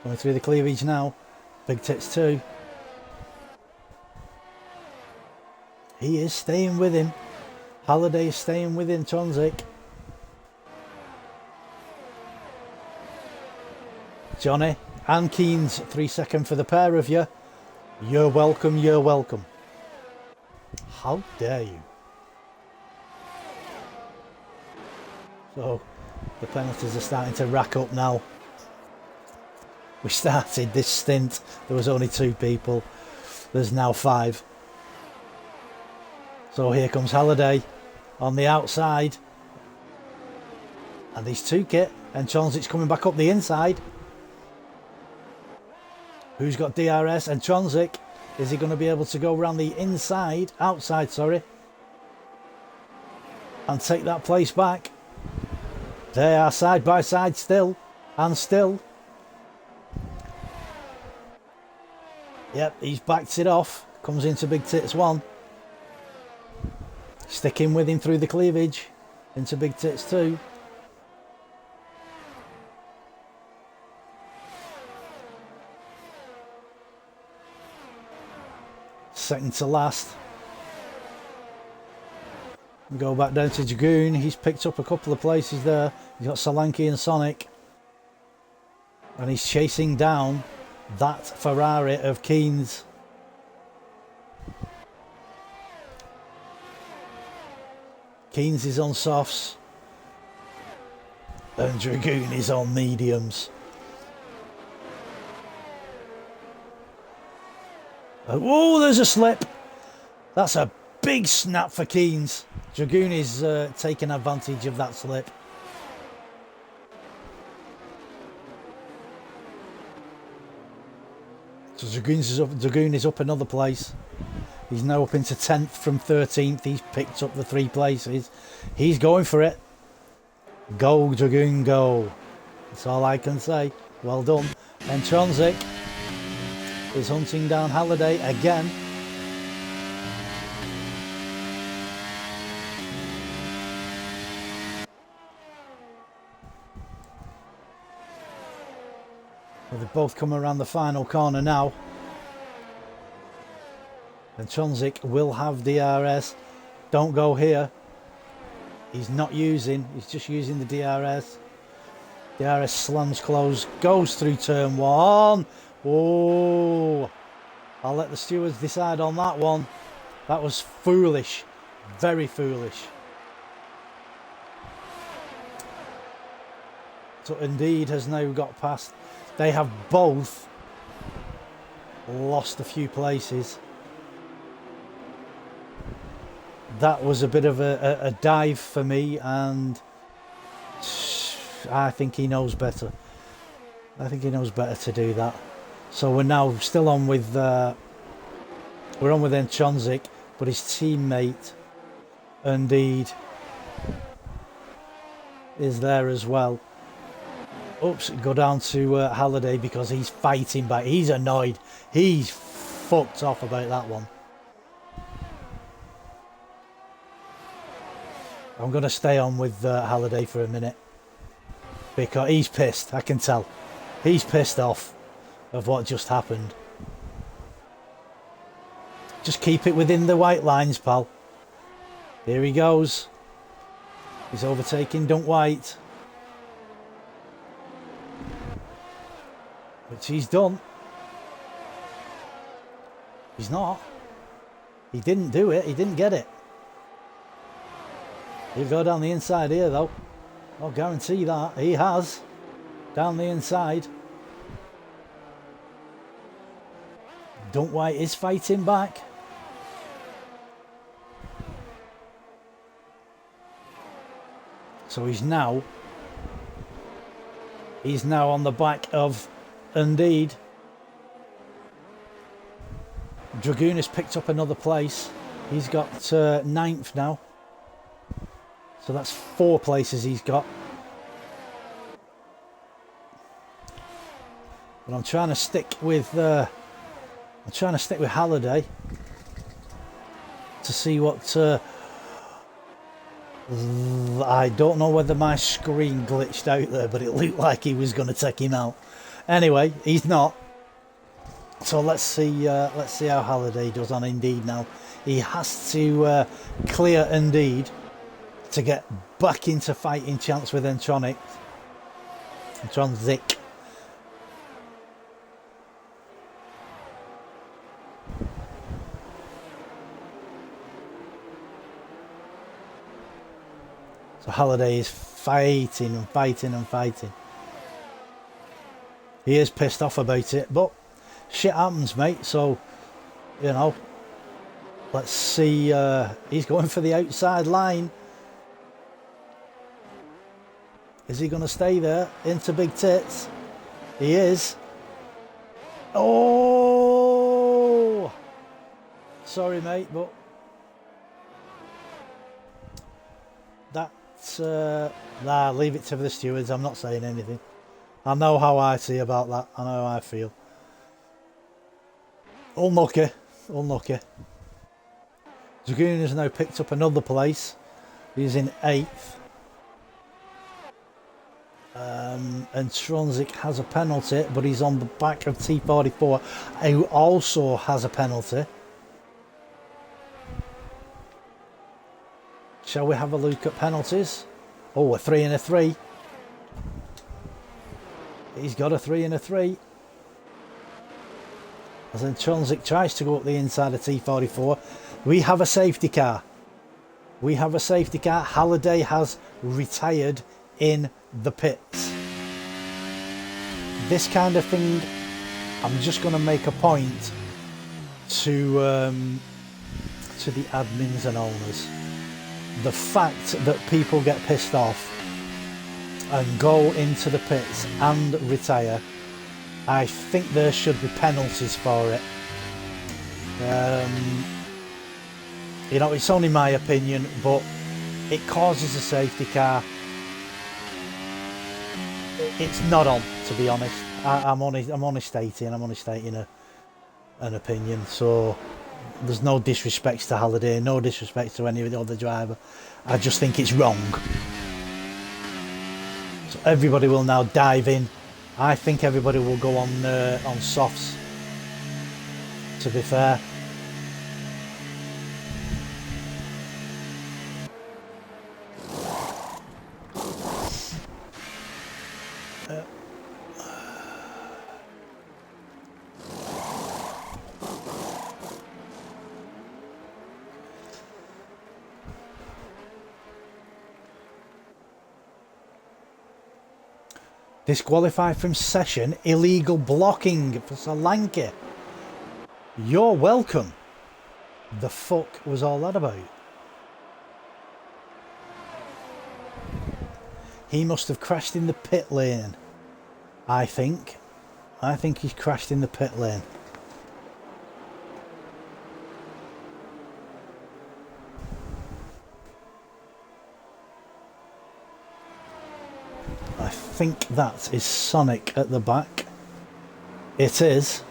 Going through the cleavage now. Big Tits 2. He is staying with him. Halliday is staying with him, Transit. Johnny and Keynes, 3 seconds for the pair of you. You're welcome, you're welcome. How dare you? So the penalties are starting to rack up now. We started this stint, there was only 2 people. There's now 5. So here comes Halliday on the outside. And he's took it. And Transit's coming back up the inside. Who's got DRS? And Transit. Is he going to be able to go around the inside? Outside, sorry. And take that place back. They are side by side still. And still. Yep, he's backed it off. Comes into Big Tits 1. Sticking with him through the cleavage. Into Big Tits 2. Second to last. We go back down to Dragoon. He's picked up a couple of places there. He's got Solanke and Sonic. And he's chasing down that Ferrari of Keynes. Keynes is on softs. And Dragoon is on mediums. Oh, there's a slip. That's a big snap for Keynes. Dragoon is taking advantage of that slip. So Dragoon is up another place. He's now up into 10th from 13th. He's picked up the 3 places. He's going for it. Go, Dragoon, go. That's all I can say. Well done. And Transit is hunting down Halliday again. Well, they've both come around the final corner now. And Transit will have DRS. Don't go here. He's not using, he's just using the DRS. DRS slams close, goes through turn 1. Oh, I'll let the stewards decide on that one. That was foolish, very foolish. So Indeed has now got past. They have both lost a few places. That was a bit of a dive for me, and I think he knows better. I think he knows better to do that. So we're now still on with we're on with Intrinsic, but his teammate Indeed is there as well. Oops, go down to Halliday because he's fighting back. He's annoyed. He's fucked off about that one. I'm going to stay on with Halliday for a minute because he's pissed. I can tell. He's pissed off of what just happened. Just keep it within the white lines, pal. Here he goes. He's overtaking Dunk White. Which he's done. He's not. He didn't do it. He didn't get it. He'll go down the inside here though. I'll guarantee that. He has. Down the inside. Don't White is fighting back. So he's now on the back of M.A.D. Dragoon has picked up another place. He's got 9th now. So that's 4 places he's got. But I'm trying to stick with Halliday to see what I don't know whether my screen glitched out there, but it looked like he was going to take him out. Anyway, he's not. So let's see how Halliday does on Indeed now. He has to clear Indeed to get back into fighting chance with Intronix. Intronzik. So Halliday is fighting and fighting and fighting. He is pissed off about it, but shit happens, mate. So, you know, let's see. He's going for the outside line. Is he going to stay there into big tits? He is. Oh! Sorry, mate, but that's leave it to the stewards. I'm not saying anything. I know how I see about that. I know how I feel. Unlucky. Unlucky. Dragoon has now picked up another place. He's in 8th. And Tronzik has a penalty, but he's on the back of T44, who also has a penalty. Shall we have a look at penalties? Oh, a 3 and a 3. He's got a 3 and a 3. As then Tronzik tries to go up the inside of T44. We have a safety car. We have a safety car. Halliday has retired in the pits. This kind of thing, I'm just going to make a point to the admins and owners. The fact that people get pissed off and go into the pits and retire, I think there should be penalties for it. You know, it's only my opinion, but it causes a safety car. It's not on, to be honest. I'm only stating an opinion. So there's no disrespect to Halliday, no disrespect to any other driver. I just think it's wrong. So everybody will now dive in. I think everybody will go on softs, to be fair. Disqualified from session, illegal blocking for Solanke. You're welcome. The fuck was all that about? He must have crashed in the pit lane. I think he's crashed in the pit lane. I think that is Sonic at the back. It is.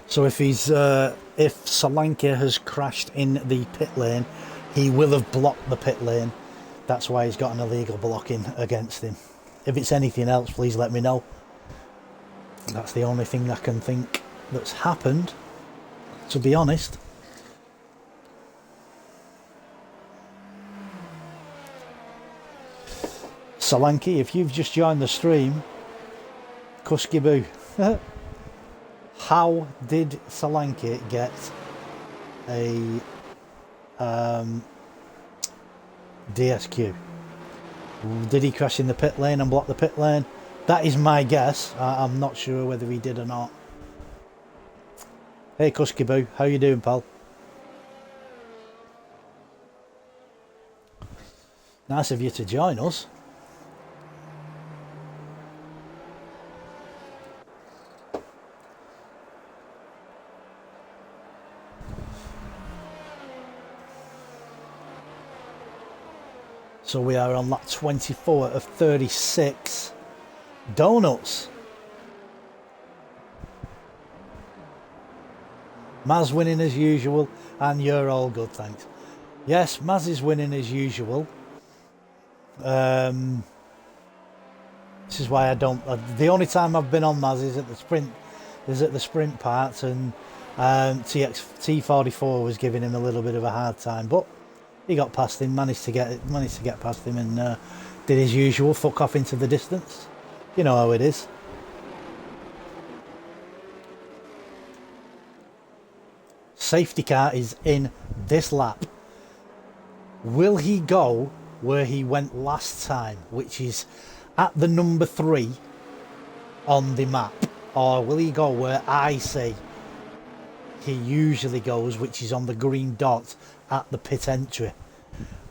So if Solanke has crashed in the pit lane, he will have blocked the pit lane. That's why he's got an illegal blocking against him. If it's anything else, please let me know. That's the only thing I can think that's happened, to be honest. Solanke, if you've just joined the stream, Kuski Boo. How did Solanke get a DSQ? Did he crash in the pit lane and block the pit lane? That is my guess. I'm not sure whether he did or not. Hey Kuskiboo, how you doing, pal? Nice of you to join us. So we are on lap 24 of 36. Donuts. Maz winning as usual, and you're all good, thanks. Yes, Maz is winning as usual. This is why I don't. The only time I've been on Maz is at the sprint. Is at the sprint part, and T44 was giving him a little bit of a hard time, but he got past him, managed to get past him, and did his usual, fuck off into the distance. You know how it is. Safety car is in this lap. Will he go where he went last time, which is at the number 3 on the map, or will he go where I say he usually goes, which is on the green dot at the pit entry?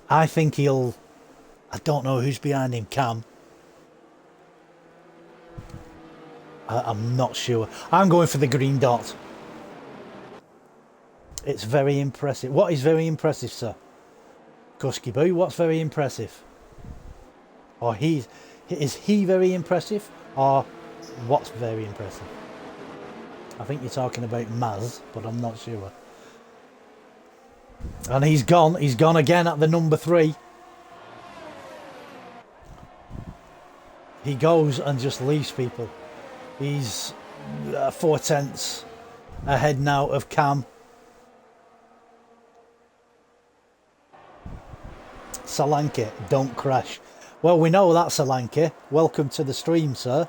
I think he'll... I don't know who's behind him, Cam. I'm not sure. I'm going for the green dot. It's very impressive. What is very impressive, sir? Kusky Boo, what's very impressive? Or is he very impressive? Or what's very impressive? I think you're talking about Maz, but I'm not sure. And he's gone again at the number 3. He goes and just leaves people. He's 4/10 ahead now of Cam. Solanke, don't crash. Well, we know that, Solanke. Welcome to the stream, sir.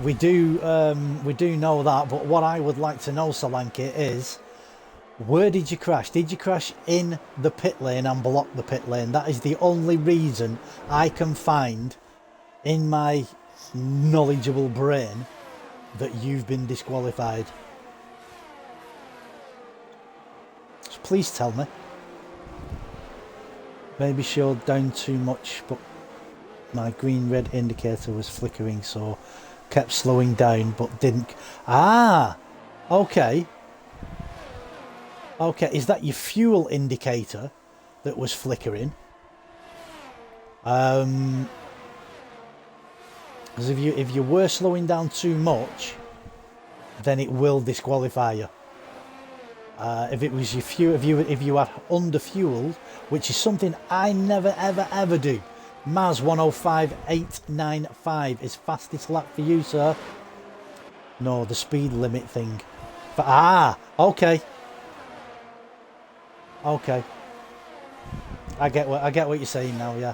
We do know that, but what I would like to know, Solanke, is where did you crash? Did you crash in the pit lane and block the pit lane? That is the only reason I can find in my knowledgeable brain that you've been disqualified. So please tell me. Maybe slowed down too much, but my green-red indicator was flickering, so kept slowing down, but didn't. Ah, okay. Okay, is that your fuel indicator that was flickering? Because if you were slowing down too much, then it will disqualify you. If it was your fuel, if you had under-fueled, which is something I never ever do. Maz 105.895 is fastest lap for you, sir. No, the speed limit thing. Okay. Okay. I get what you're saying now, yeah.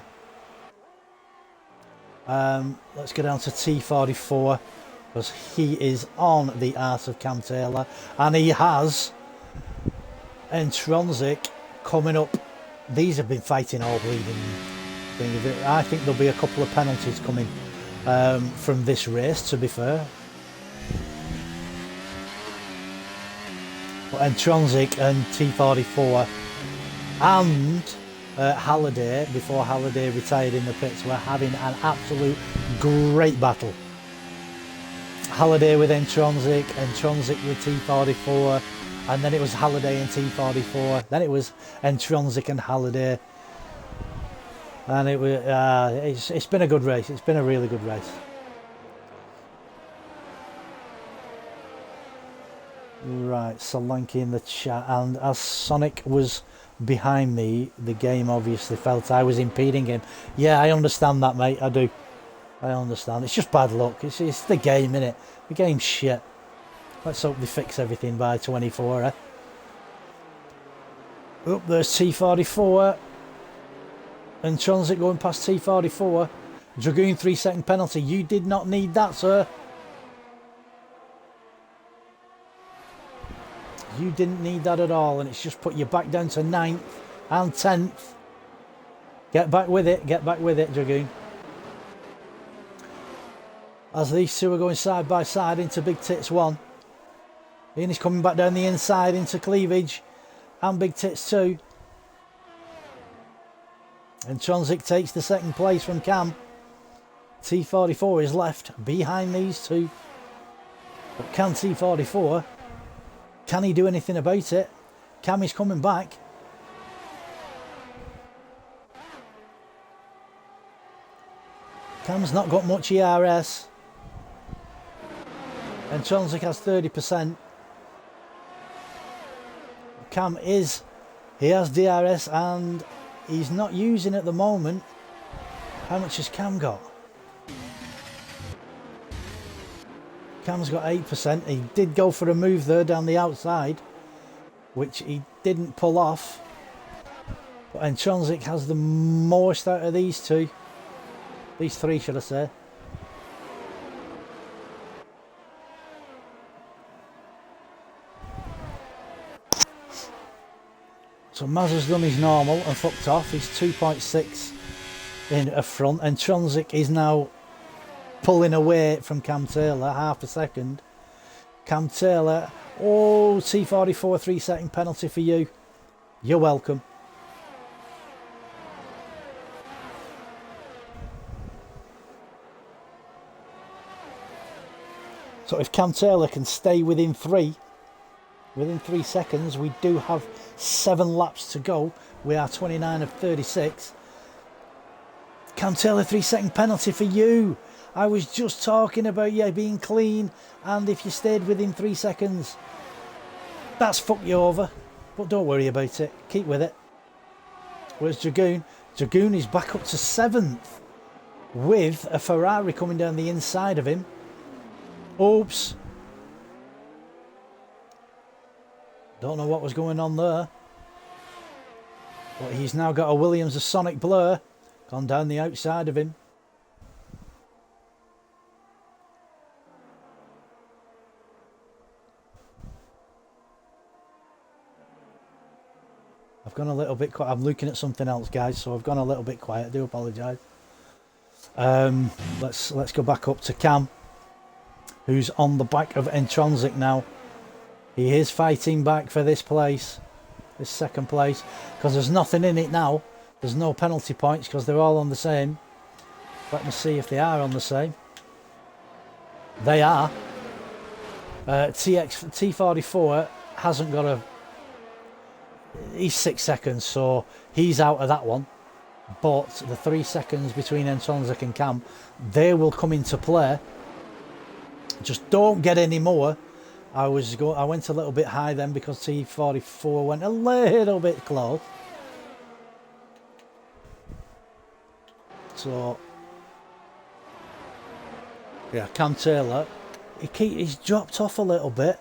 Let's go down to T44 because he is on the arse of Cam Taylor, and he has Intronsic coming up. These have been fighting all bleeding thing. I think there'll be a couple of penalties coming from this race, to be fair. But Intronsic and T44 and Halliday, before Halliday retired in the pits, were having an absolute great battle. Halliday with Intronsic, Intronsic with T44, and then it was Halliday and T44, then it was Intronsic and Halliday, and it was it's been a good race. It's been a really good race. Right, Solanke in the chat, and as Sonic was behind me, the game obviously felt I was impeding him. Yeah, I understand that, mate. I do. I understand. It's just bad luck. It's the game, innit? The game's shit. Let's hope they fix everything by 24, eh? Oh, there's T44. And Transit going past T44. Dragoon 3-second penalty. You did not need that, sir. You didn't need that at all, and it's just put you back down to 9th and 10th. Get back with it, Dragoon. As these two are going side by side into Big Tits 1. Ian is coming back down the inside into Cleavage and Big Tits 2. And Tronzik takes the second place from Cam. T44 is left behind these two. But can T44, can he do anything about it? Cam is coming back. Cam's not got much ERS. And Tronzik has 30%. Cam he has DRS and he's not using at the moment. How much has Cam got? Cam's got 8%. He did go for a move there down the outside, which he didn't pull off. And Tronzik has the most out of these two. These three, should I say. So Maz has done his normal and fucked off. He's 2.6 in a front, and Tronzik is now pulling away from Cam Taylor, half a second. Cam Taylor, oh, T44 3-second penalty for you. You're welcome. So if Cam Taylor can stay within 3 seconds, we do have 7 laps to go. We are 29 of 36. Cam Taylor 3-second penalty for you. I was just talking about you being clean, and if you stayed within 3 seconds, that's fucked you over. But don't worry about it. Keep with it. Where's Dragoon? Dragoon is back up to 7th with a Ferrari coming down the inside of him. Oops. Don't know what was going on there. But he's now got a Williams of Sonic Blur gone down the outside of him. I've gone a little bit quiet. I'm looking at something else, guys, so I've gone a little bit quiet. I do apologise. Let's go back up to Cam, who's on the back of Tronzik now. He is fighting back for this place, this second place, because there's nothing in it now. There's no penalty points because they're all on the same. Let me see if they are on the same. They are. T44 hasn't got a... He's 6 seconds, so he's out of that one. But the 3 seconds between Tronzik and Cam, they will come into play. Just don't get any more. I went a little bit high then because T44 went a little bit close. So yeah, Cam Taylor, he's dropped off a little bit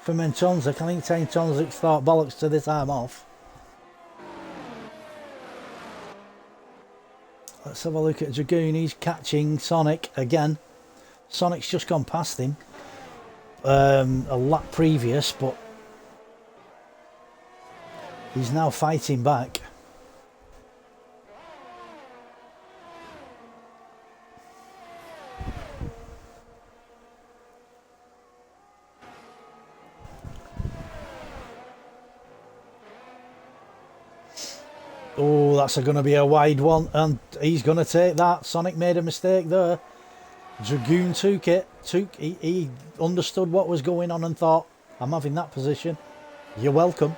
from Tronzik. I think Tronzik thought bollocks to this, I'm off. Let's have a look at Dragoon. He's catching Sonic again. Sonic's just gone past him a lap previous, but he's now fighting back. Oh, that's going to be a wide one, and he's going to take that. Sonic made a mistake there. Dragoon took it. He understood what was going on and thought, I'm having that position. You're welcome.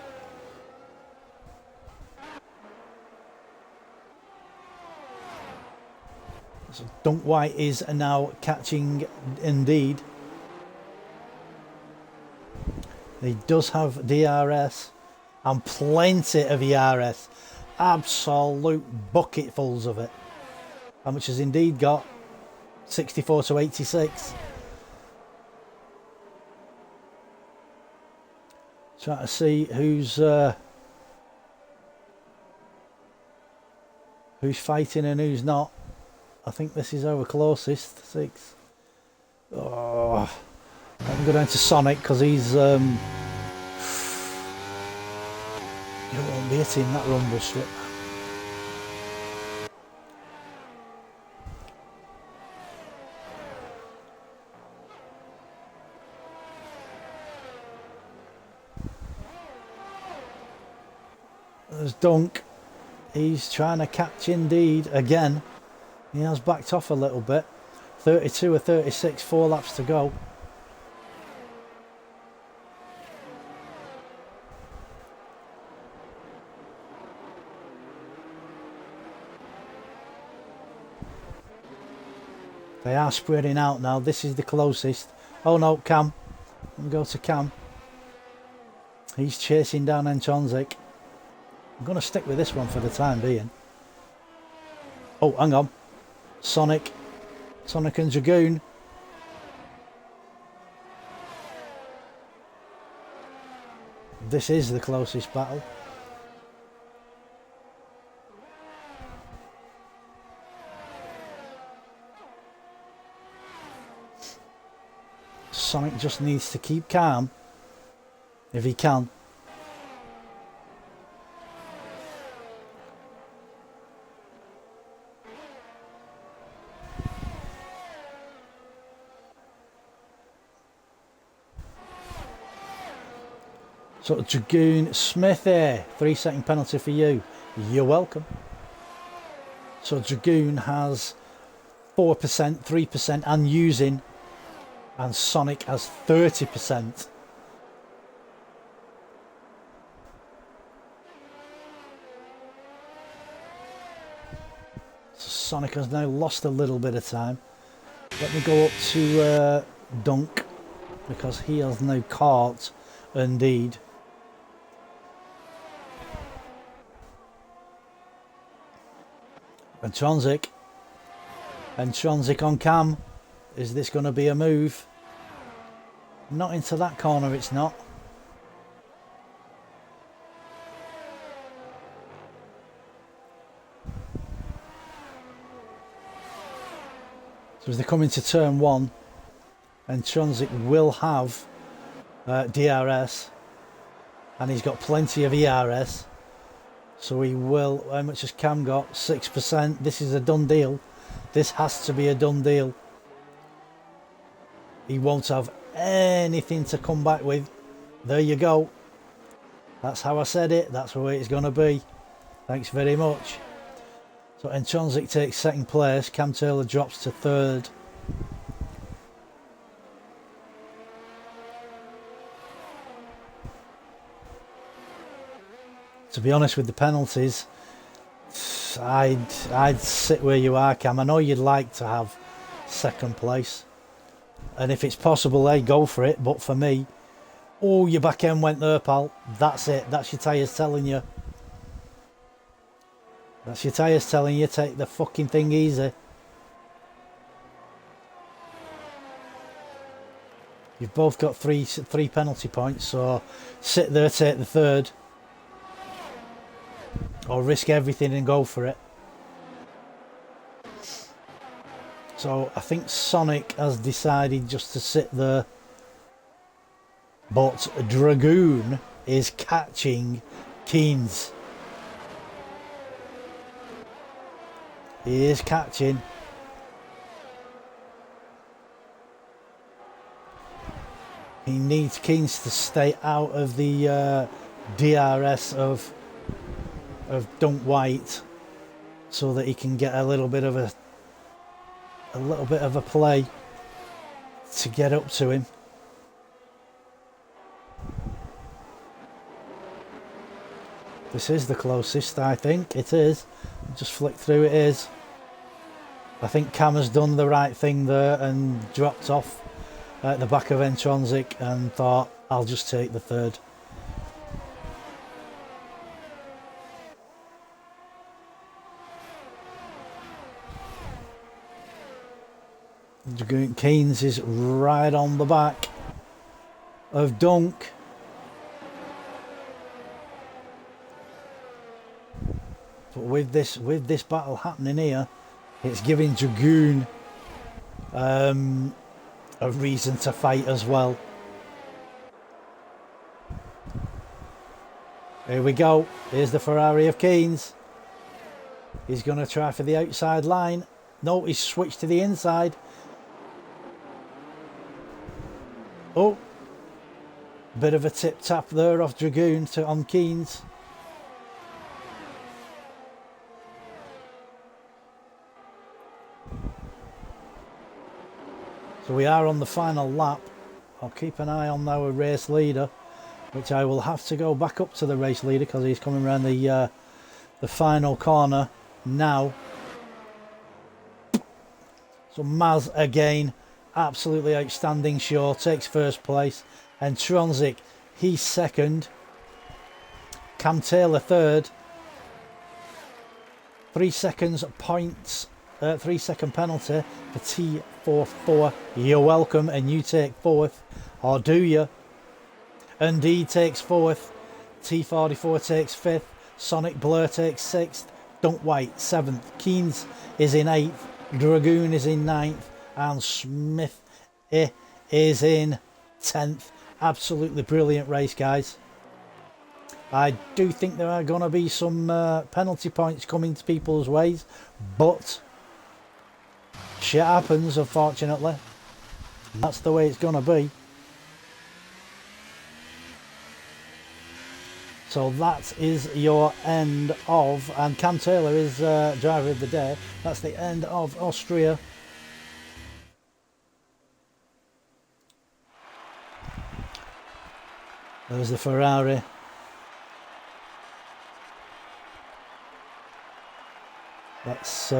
So Dunk White is now catching indeed. He does have DRS and plenty of ERS. Absolute bucketfuls of it. How much has indeed got? 64 to 86. Trying to see who's fighting and who's not. I think this is our closest. 6. Oh, I can go down to Sonic because he's It won't be hitting that rumble strip. There's Dunk. He's trying to catch Indeed again. He has backed off a little bit. 32 or 36, 4 laps to go. They are spreading out now. This is the closest. Oh no, Cam. Let me go to Cam. He's chasing down Entronzik. I'm going to stick with this one for the time being. Oh, hang on. Sonic and Dragoon. This is the closest battle. Sonic just needs to keep calm if he can. So Dragoon Smith here, 3-second penalty for you. You're welcome. So Dragoon has 4%, 3% and using, and Sonic has 30%. So Sonic has now lost a little bit of time. Let me go up to Dunk, because he has now caught Indeed. And Tronzik on Cam. Is this going to be a move? Not into that corner, it's not. So as they come into turn 1, and Tronzik will have DRS, and he's got plenty of ERS. So he will, how much has Cam got? 6%. This is a done deal. This has to be a done deal. He won't have anything to come back with. There you go. That's how I said it. That's the way it's going to be. Thanks very much. So Entronzik takes second place. Cam Taylor drops to third. To be honest with the penalties, I'd sit where you are, Cam. I know you'd like to have second place, and if it's possible, go for it. But for me, oh, your back end went there, pal. That's it. That's your tyres telling you. That's your tyres telling you, take the fucking thing easy. You've both got three penalty points, so sit there, take the third. Or risk everything and go for it. So I think Sonic has decided just to sit there. But Dragoon is catching Keynes. He is catching. He needs Keynes to stay out of the DRS of Dunk White, so that he can get a little bit of a play to get up to him. This is the closest, I think. It is. Just flick through, it is. I think Cam has done the right thing there and dropped off at the back of Entronzik and thought, I'll just take the third. Keynes is right on the back of Dunk. But with this battle happening here, it's giving Dragoon a reason to fight as well. Here we go. Here's the Ferrari of Keynes. He's going to try for the outside line. No, he's switched to the inside. Oh, bit of a tip tap there off Dragoon on Keynes. So we are on the final lap. I'll keep an eye on our race leader, which I will have to go back up to the race leader because he's coming around the final corner now. So Maz again, absolutely outstanding show, takes first place. And Tronzik, he's second. Cam Taylor third. 3 seconds points, 3 second penalty for T44. You're welcome, and you take fourth, or do you? Indeed takes fourth. T44 takes fifth. Sonic Blur takes sixth. Don't White seventh. Keynes is in eighth. Dragoon is in ninth, and Smith is in 10th. Absolutely brilliant race, guys. I do think there are going to be some penalty points coming to people's ways, but shit happens, unfortunately. That's the way it's going to be. So that is your end of, and Cam Taylor is driver of the day. That's the end of Austria. There's the Ferrari. Let's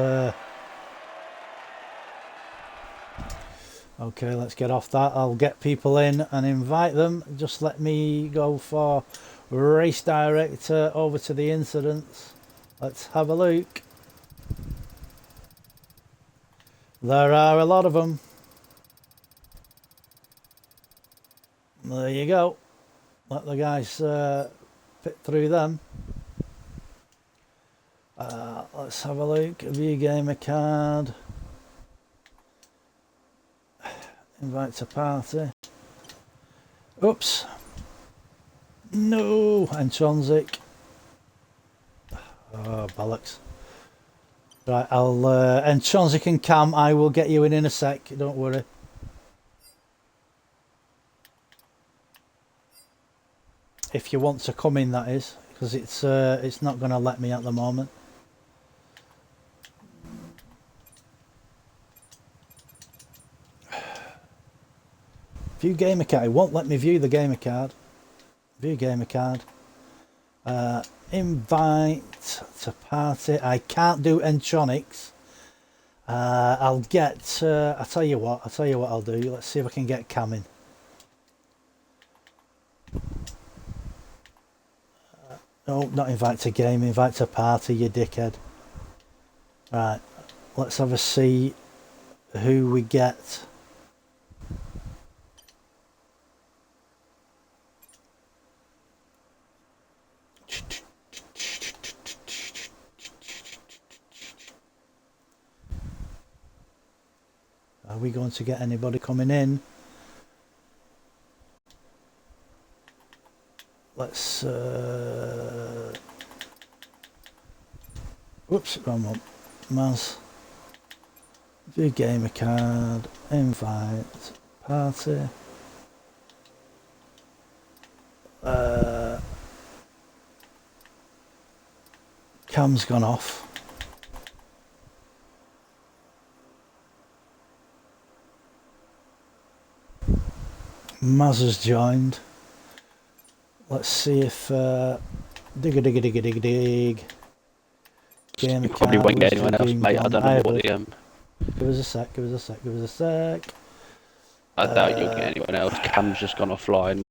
okay, let's get off that. I'll get people in and invite them. Just let me go for race director over to the incidents. Let's have a look. There are a lot of them. There you go. Let the guys fit through them. Let's have a look. View gamer card. Invite to party. Oops. No. And Tronzik. Oh, bollocks. Right, I'll and Tronzik and Cam, I will get you in a sec. Don't worry. If you want to come in, that is, because it's not going to let me at the moment. View gamer card. It won't let me view the gamer card. View gamer card. Invite to party. I can't do Entronics. I'll get. I'll tell you what. I'll do. Let's see if I can get Cam in. No, not invite to game. Invite to party. You dickhead. Right. Let's have a see who we get. Are we going to get anybody coming in? Let's whoops, wrong one. Maz. View gamer card. Invite party. Cam's gone off. Maz has joined. Let's see if dig. Game probably won't get anyone else, mate. I don't know what the Give us a sec. I doubt you'll get anyone else. Cam's just gone offline.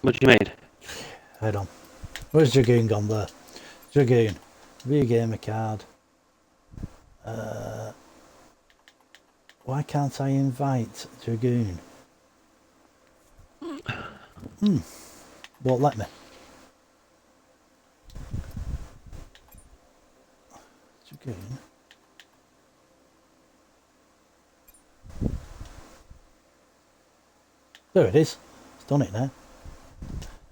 What do you mean? Head on. Where's Dragoon gone there? Dragoon. View gamer card. Why can't I invite Dragoon? Won't let me. Dragoon. There it is. done it now.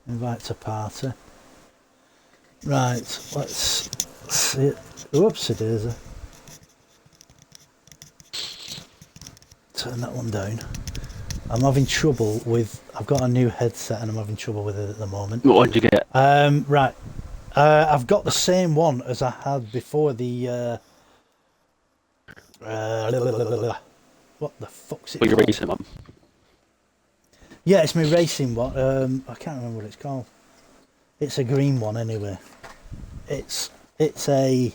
Invite to party. Right, let's see it. Whoopsie daisy. Turn that one down. I'm having trouble with... I've got a new headset and I'm having trouble with it at the moment. What did you get? Right. I've got the same one as I had before the... what the fuck's it What are you called? racing on? Yeah, it's my racing one. I can't remember what it's called. It's a green one anyway. It's the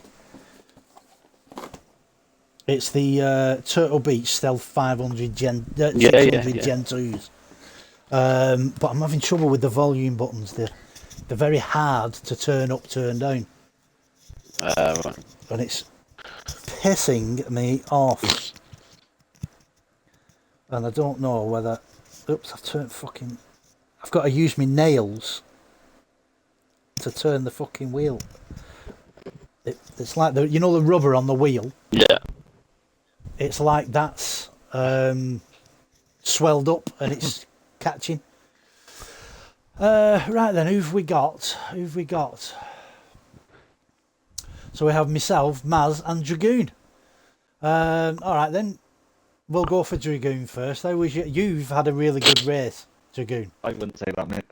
Turtle Beach Stealth 500 Gen 600 Gen 2s. But I'm having trouble with the volume buttons. They're very hard to turn up, turn down. Right. And it's pissing me off. And I don't know whether... Oops, I've got to use my nails to turn the fucking wheel. It's like the rubber on the wheel. Yeah. It's like that's swelled up and it's catching. Right then, who've we got? So we have myself, Maz, and Dragoon. All right then, we'll go for Dragoon first. How was you? You've had a really good race, Dragoon. I wouldn't say that, mate.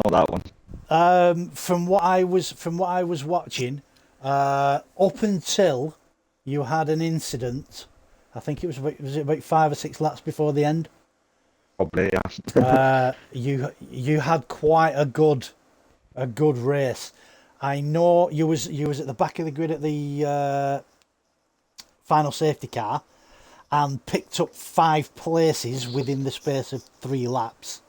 Not that one. From what I was watching, up until you had an incident, I think it was about 5 or 6 laps before the end. Probably, yeah. You had quite a good race. I know you was at the back of the grid at the final safety car, and picked up 5 places within the space of 3 laps,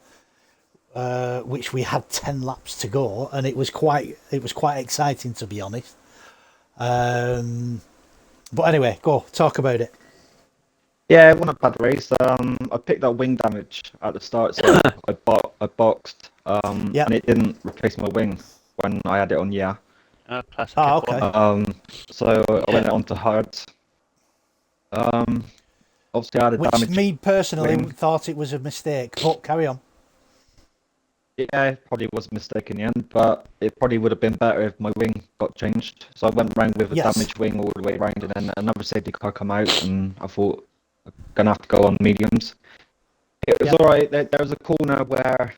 which we had 10 laps to go, and it was quite exciting, to be honest. But anyway, go talk about it. Yeah, it wasn't a bad race. I picked up wing damage at the start, so I boxed, Yep. and it didn't replace my wing when I had it on, yeah. Classic. Oh, okay. So I went on to hard. Obviously I had a Which damage me personally wing. thought it was a mistake, but carry on. Yeah, it probably was a mistake in the end, but it probably would have been better if my wing got changed. So I went round with a Yes. damaged wing all the way round, and then another safety car come out, and I thought I'm gonna have to go on mediums. It was Yep. alright. There was a corner where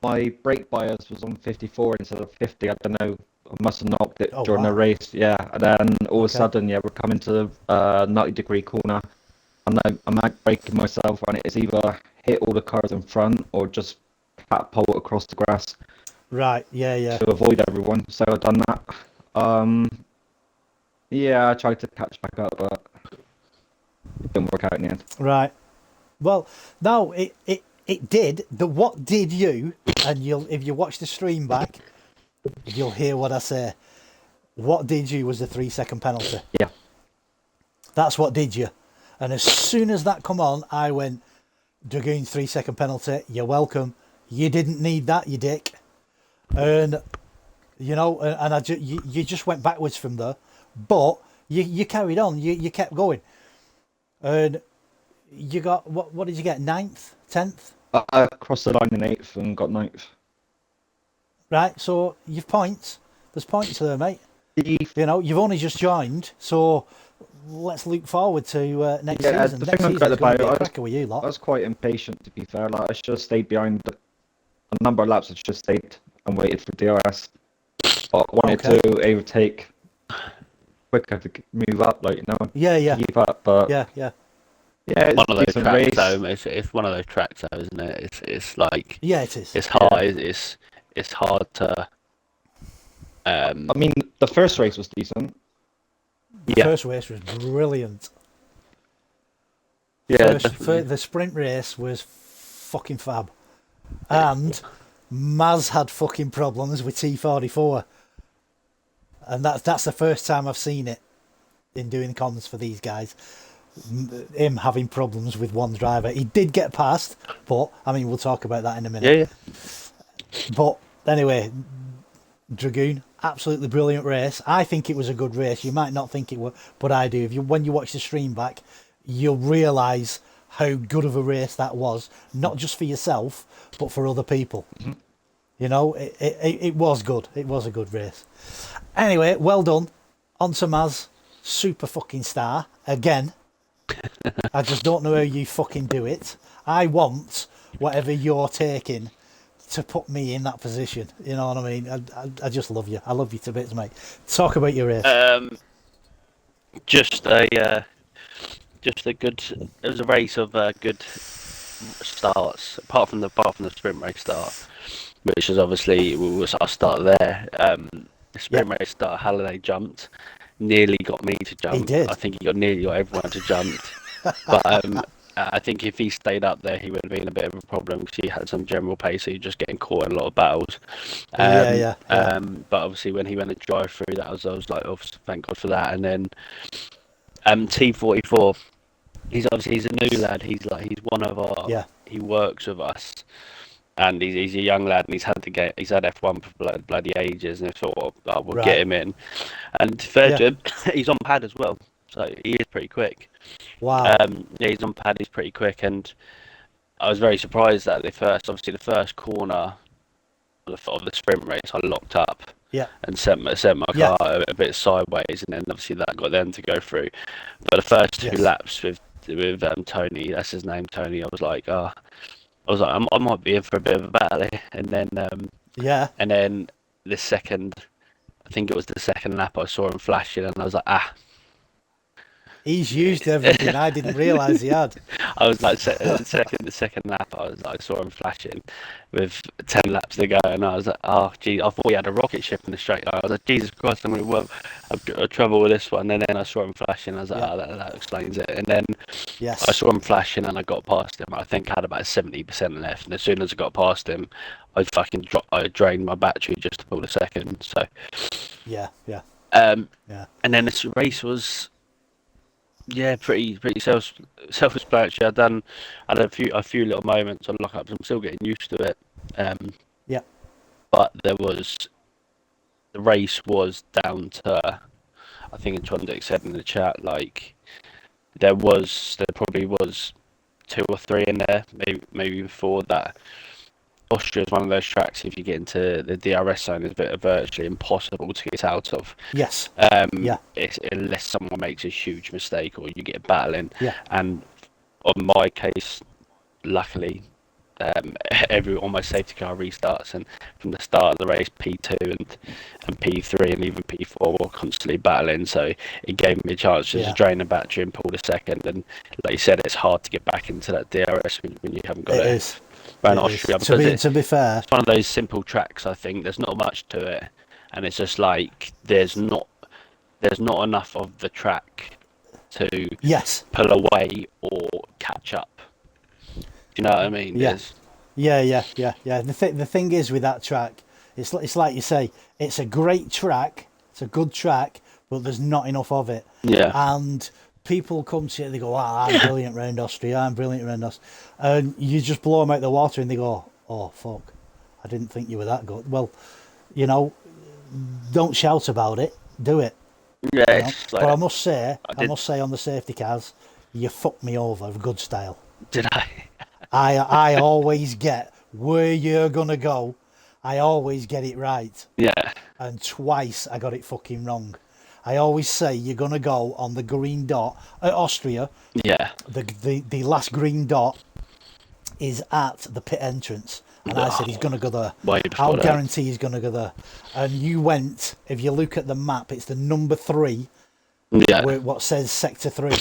my brake bias was on 54 instead of 50. I don't know. I must have knocked it Oh, during wow. the race. Yeah, and then all of a Okay. sudden, yeah, we're coming to the 90-degree corner, and I'm out braking myself, and it's either hit all the cars in front or just catapult across the grass Right, yeah. to avoid everyone. So I've done that. Yeah, I tried to catch back up, but it didn't work out in the end. Right. Well, no, it did. What did you? And if you watch the stream back, you'll hear what I say. What did you was the 3-second penalty. Yeah. That's what did you. And as soon as that come on, I went, Dragoon 3-second penalty. You're welcome. You didn't need that, you dick. And and you just went backwards from there, but you carried on. You kept going, and you got what did you get? 9th, 10th? I crossed the line in 8th and got 9th. Right. So you've points. There's points there, mate. The You've only just joined, so let's look forward to next Yeah, season. the Next thing I season's regret going to be about a it, cracker with you I lot. was quite impatient, to be fair. Like, I should have stayed behind a number of laps. I should have stayed and waited for DRS. But I wanted Okay. to overtake quicker to move up, Yeah. keep up. But Yeah. yeah, it's One a of those decent tracks, race. though. It's one of those tracks, though, isn't it? It's like Yeah, it is. it's hard. It's hard to. I mean, the first race was decent. The first race was brilliant. Yeah, The sprint race was fucking fab. And Maz had fucking problems with T44. And that's the first time I've seen it in doing comms for these guys. Him having problems with one driver. He did get past, but I mean, we'll talk about that in a minute. Yeah. But anyway, Dragoon, absolutely brilliant race. I think it was a good race. You might not think it was, but I do. When you watch the stream back, you'll realise how good of a race that was, not just for yourself, but for other people. You know, it was good. It was a good race. Anyway, well done. On to Maz, super fucking star, again. I just don't know how you fucking do it. I want whatever you're taking to put me in that position. You know what I mean? I just love you. I love you to bits, mate. Talk about your race. Just a good. It was a race of good starts, apart from the sprint race start, which is obviously was our start there. The sprint race start, Halliday jumped, nearly got me to jump. He did. I think he nearly got everyone to jump, but I think if he stayed up there, he would have been a bit of a problem because he had some general pace. So he was just getting caught in a lot of battles. Yeah. But obviously, when he went to drive through, I was like, oh, thank God for that. And then T44. He's a new lad. He's one of our. Yeah. He works with us, and he's a young lad, and he's had F1 for bloody ages, and I thought, oh, we'll get him in. And third, he's on pad as well, so he is pretty quick. Wow. Yeah, he's on pad. He's pretty quick, and I was very surprised that the first corner of the sprint race, I locked up. Yeah. And sent my car a bit sideways, and then obviously that got them to go through. But the first two laps with Tony, that's his name, Tony. I was like, I might be in for a bit of a battle here. And then and then the second, I think it was the second lap, I saw him flashing, and I was like, He's used everything. I didn't realise he had. I was like, the second lap, I saw him flashing with 10 laps to go, and I was like, oh, gee, I thought he had a rocket ship in the straight line. I was like, Jesus Christ, I'm going to have trouble with this one. And then I saw him flashing, I was like, that explains it. And then I saw him flashing, and I got past him. I think I had about 70% left, and as soon as I got past him, I drained my battery just to pull the second. So and then this race was. Yeah, pretty self-explanatory. I had a few little moments on lockups. I'm still getting used to it. But the race was down to, I think Trondek said in the chat, like there probably was 2 or 3 in there, maybe before that. Austria is one of those tracks, if you get into the DRS zone, is virtually impossible to get out of. Yes. Unless someone makes a huge mistake or you get battling. And on my case, luckily, all my safety car restarts, and from the start of the race, P2 and P3 and even P4 were constantly battling. So it gave me a chance to drain the battery and pull the second. And like you said, it's hard to get back into that DRS when you haven't got it. It is. Around Austria, to be fair, it's one of those simple tracks. I think there's not much to it, and it's just like there's not enough of the track to pull away or catch up. Do you know what I mean? Yeah. The thing is with that track, it's like you say, it's a great track, it's a good track, but there's not enough of it. Yeah. And people come to you, they go, I'm brilliant round Austria, and you just blow them out the water and they go, oh fuck, I didn't think you were that good. Well, you know, don't shout about it, do it. Yeah, you know? Like, but I must say on the safety cars, you fucked me over with good style. Did I? I always get where you're gonna go, I always get it right. Yeah. And twice I got it fucking wrong. I always say you're going to go on the green dot at Austria. Yeah. The last green dot is at the pit entrance. And I said he's going to go there. I'll guarantee he's going to go there. And you went, if you look at the map, it's the number 3. Yeah. Where what says sector 3.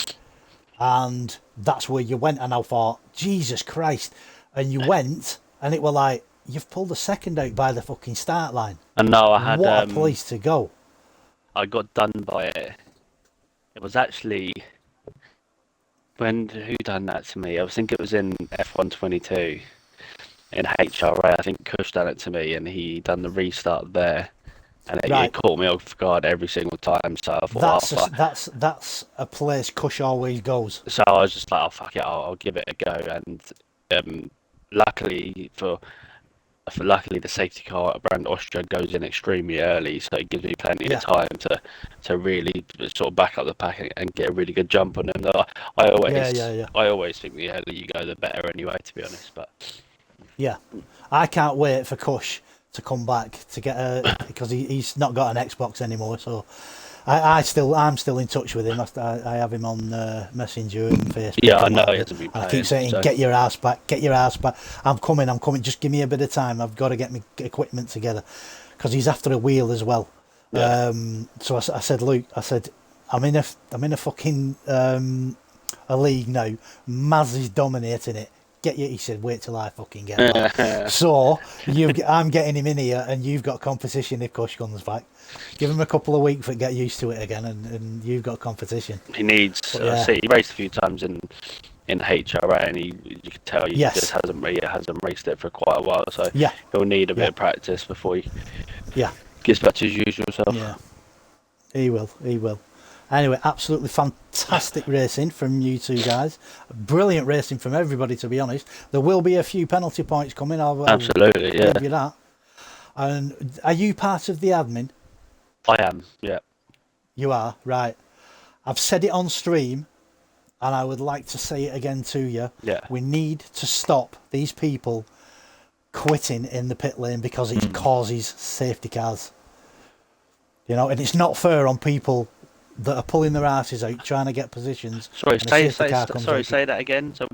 And that's where you went. And I thought, Jesus Christ. And you went, and it were like, you've pulled the second out by the fucking start line. And no, I had... What a place to go. I got done by it. It was actually who done that to me? I think it was in F122 in HRA. I think Kush done it to me, and he done the restart there, and it caught me off guard every single time. So I thought, that's a place Kush always goes. So I was just like, oh fuck it, I'll give it a go. And luckily for luckily the safety car at brand Austria goes in extremely early, so it gives me plenty of time to really sort of back up the pack and get a really good jump on them. I always think the earlier you go, the better anyway, to be honest. But yeah, I can't wait for Kush to come back to get because he's not got an Xbox anymore, so I'm still in touch with him. I have him on Messenger and Facebook. Yeah, I know he hasn't been playing. I keep saying, so. Get your ass back. I'm coming. Just give me a bit of time. I've got to get my equipment together because he's after a wheel as well. Yeah. So I said, Luke, I'm in a fucking a league now. Maz is dominating it. He said, wait till I fucking get back. So I'm getting him in here, and you've got competition if Kush comes back. Give him a couple of weeks to get used to it again, and you've got competition. He needs. Yeah. See, he raced a few times in HRA, and you can tell he just hasn't raced it for quite a while. So he'll need a bit of practice before he gets back to his usual self. Yeah, he will. Anyway, absolutely fantastic racing from you two guys. Brilliant racing from everybody, to be honest. There will be a few penalty points coming. Absolutely, yeah. Give you that. And are you part of the admin? I am, yeah. You are, right. I've said it on stream, and I would like to say it again to you. Yeah. We need to stop these people quitting in the pit lane because it causes safety cars. You know, and it's not fair on people that are pulling their asses out trying to get positions. Sorry, say that again. So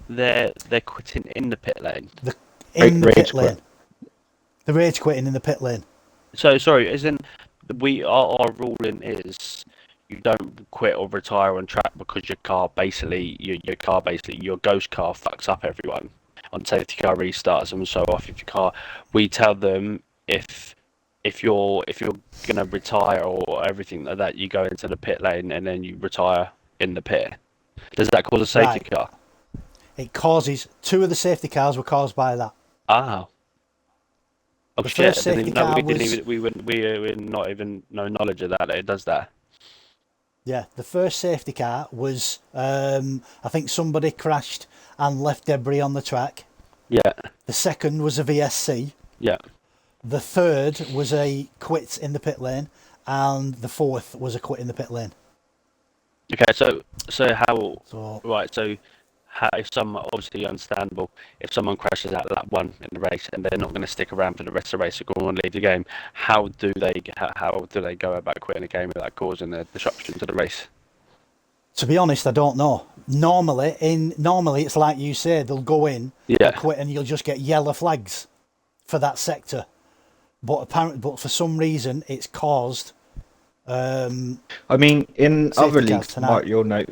they're quitting in the pit lane. The pit lane. The rage quitting in the pit lane. So sorry, our ruling is you don't quit or retire on track because your ghost car fucks up everyone on safety car restarts and so off. If your car, we tell them if you're gonna retire or everything like that, you go into the pit lane and then you retire in the pit. Does that cause a safety car? It causes 2 of the safety cars were caused by that. Oh the shit! We were not even no knowledge of that. It does that. Yeah, the first safety car was I think somebody crashed and left debris on the track. Yeah. The second was a VSC. Yeah. The third was a quit in the pit lane, and the fourth was a quit in the pit lane. Okay, so if someone, obviously understandable, if someone crashes out lap 1 in the race and they're not going to stick around for the rest of the race or go on and leave the game, how do they go about quitting a game without causing a disruption to the race? To be honest, I don't know. Normally it's like you say, they'll go in, they'll quit, and you'll just get yellow flags for that sector. But for some reason, it's caused. I mean, in other leagues, Mark, you'll know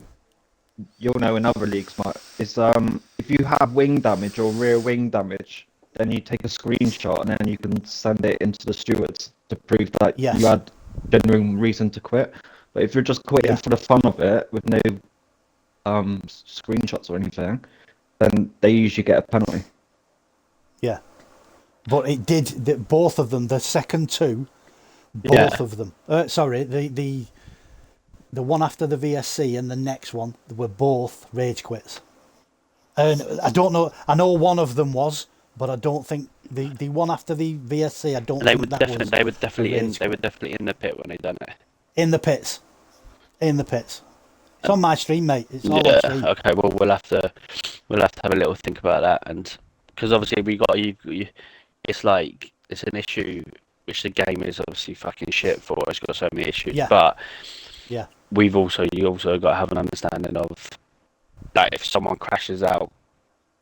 in other leagues, Mark, is if you have wing damage or rear wing damage, then you take a screenshot and then you can send it into the stewards to prove that you had genuine reason to quit. But if you're just quitting for the fun of it with no screenshots or anything, then they usually get a penalty. Yeah. But it did, both of them, the second 2, both of them. Sorry, the one after the VSC and the next one were both rage quits. And I don't know, I know one of them was, but I don't think the one after the VSC, I don't think that was. They were definitely in the pit when they done it. In the pits. It's on my stream, mate. It's all on stream. Okay, well we'll have to have a little think about that, and because obviously we got you. It's like it's an issue which the game is obviously fucking shit for. It's got so many issues, but you also got to have an understanding of that if someone crashes out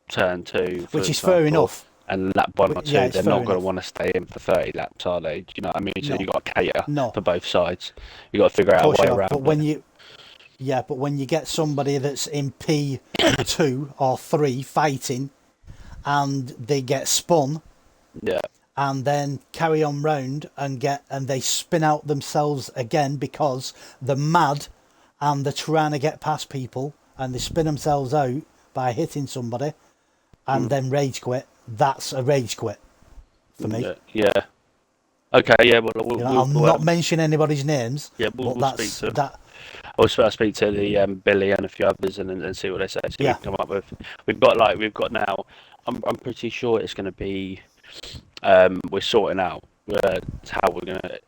turn 2, which is fair enough, and lap 1 or 2, they're not going to want to stay in for 30 laps, are they? Do you know what I mean? So you got to cater for both sides. You got to figure out a way around. But when you get somebody that's in P2 or 3 fighting, and they get spun. Yeah. And then carry on round and they spin out themselves again because they're mad and they're trying to get past people and they spin themselves out by hitting somebody and then rage quit. That's a rage quit for me. Yeah. Okay. Yeah. Well, I'll not mention anybody's names. Yeah. We'll speak to that. I'll speak to the Billy and a few others and see what they say. See what we can come up with. We've got now. I'm pretty sure it's going to be we're sorting out how we're going to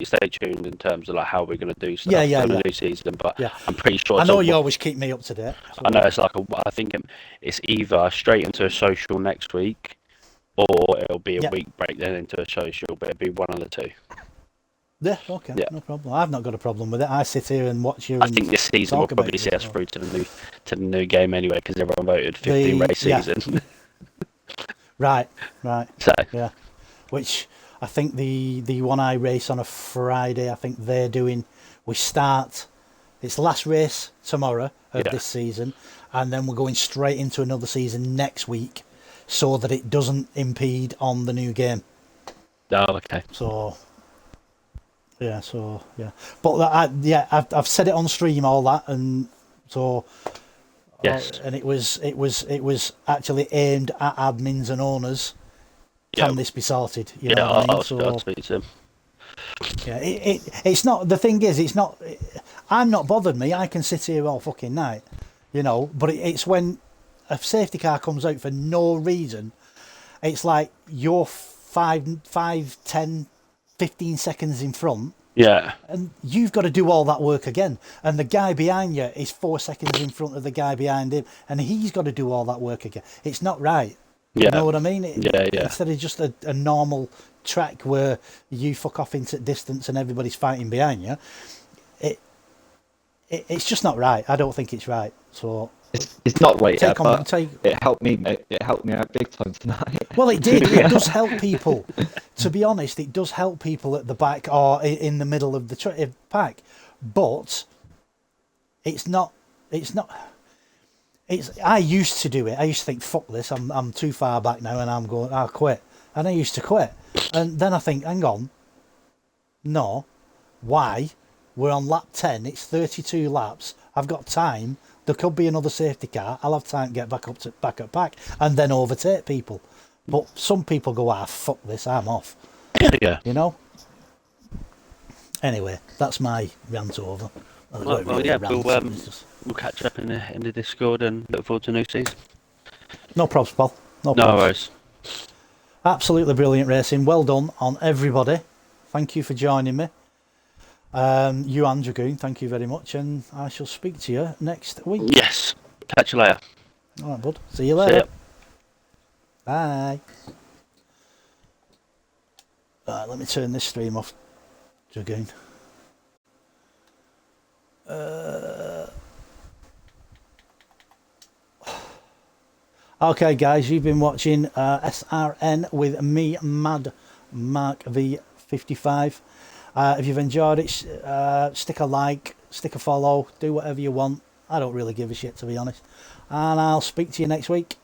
stay tuned in terms of like how we're going to do stuff for the new season. But I'm pretty sure. I know you always keep me up to date. So I know it's like I think it's either straight into a social next week, or it'll be a week break then into a social. But it'll be one of the two. Yeah, okay, no problem. I've not got a problem with it. I sit here and watch you. I think this season will probably see us through to the new game anyway, because everyone voted 15 race season. Right. So yeah, which I think the one I race on a Friday. I think they're doing. We start. It's the last race tomorrow of this season, and then we're going straight into another season next week, so that it doesn't impede on the new game. Oh, okay. So. Yeah, but I've said it on stream, all that, and so yes, and it was actually aimed at admins and owners. Can this be sorted? You know what I mean? I'll speak to him. Yeah, it's not. The thing is, it's not. I'm not bothered. Me, I can sit here all fucking night, you know. But it's when a safety car comes out for no reason. It's like you're 5, 10. 15 seconds in front, and you've got to do all that work again, and the guy behind you is 4 seconds in front of the guy behind him, and he's got to do all that work again. It's not right. You know what I mean? Instead of just a normal track where you fuck off into distance and everybody's fighting behind you, it's just not right. I don't think it's right. So it's not right, but it helped me, mate. It helped me out big time tonight. Well, it did. It does help people. To be honest, it does help people at the back or in the middle of the pack. But it's not. I used to do it. I used to think, fuck this. I'm too far back now, and I'm going. I'll quit. And I used to quit. And then I think, hang on. No, why? We're on lap 10. It's 32 laps. I've got time. There could be another safety car. I'll have time to get back up pack, and then overtake people. But some people go, fuck this, I'm off. Yeah. You know? Anyway, that's my rant over. We'll catch up in the Discord and look forward to new season. No probs, Paul. No worries. Absolutely brilliant racing. Well done on everybody. Thank you for joining me. You and Dragoon, thank you very much, and I shall speak to you next week. Yes. Catch you later. All right, bud. See you later. See ya. Bye. Right, let me turn this stream off, Dragoon. Okay, guys, you've been watching SRN with me, M.A.D, MARKV55. If you've enjoyed it, stick a like, stick a follow, do whatever you want. I don't really give a shit, to be honest. And I'll speak to you next week.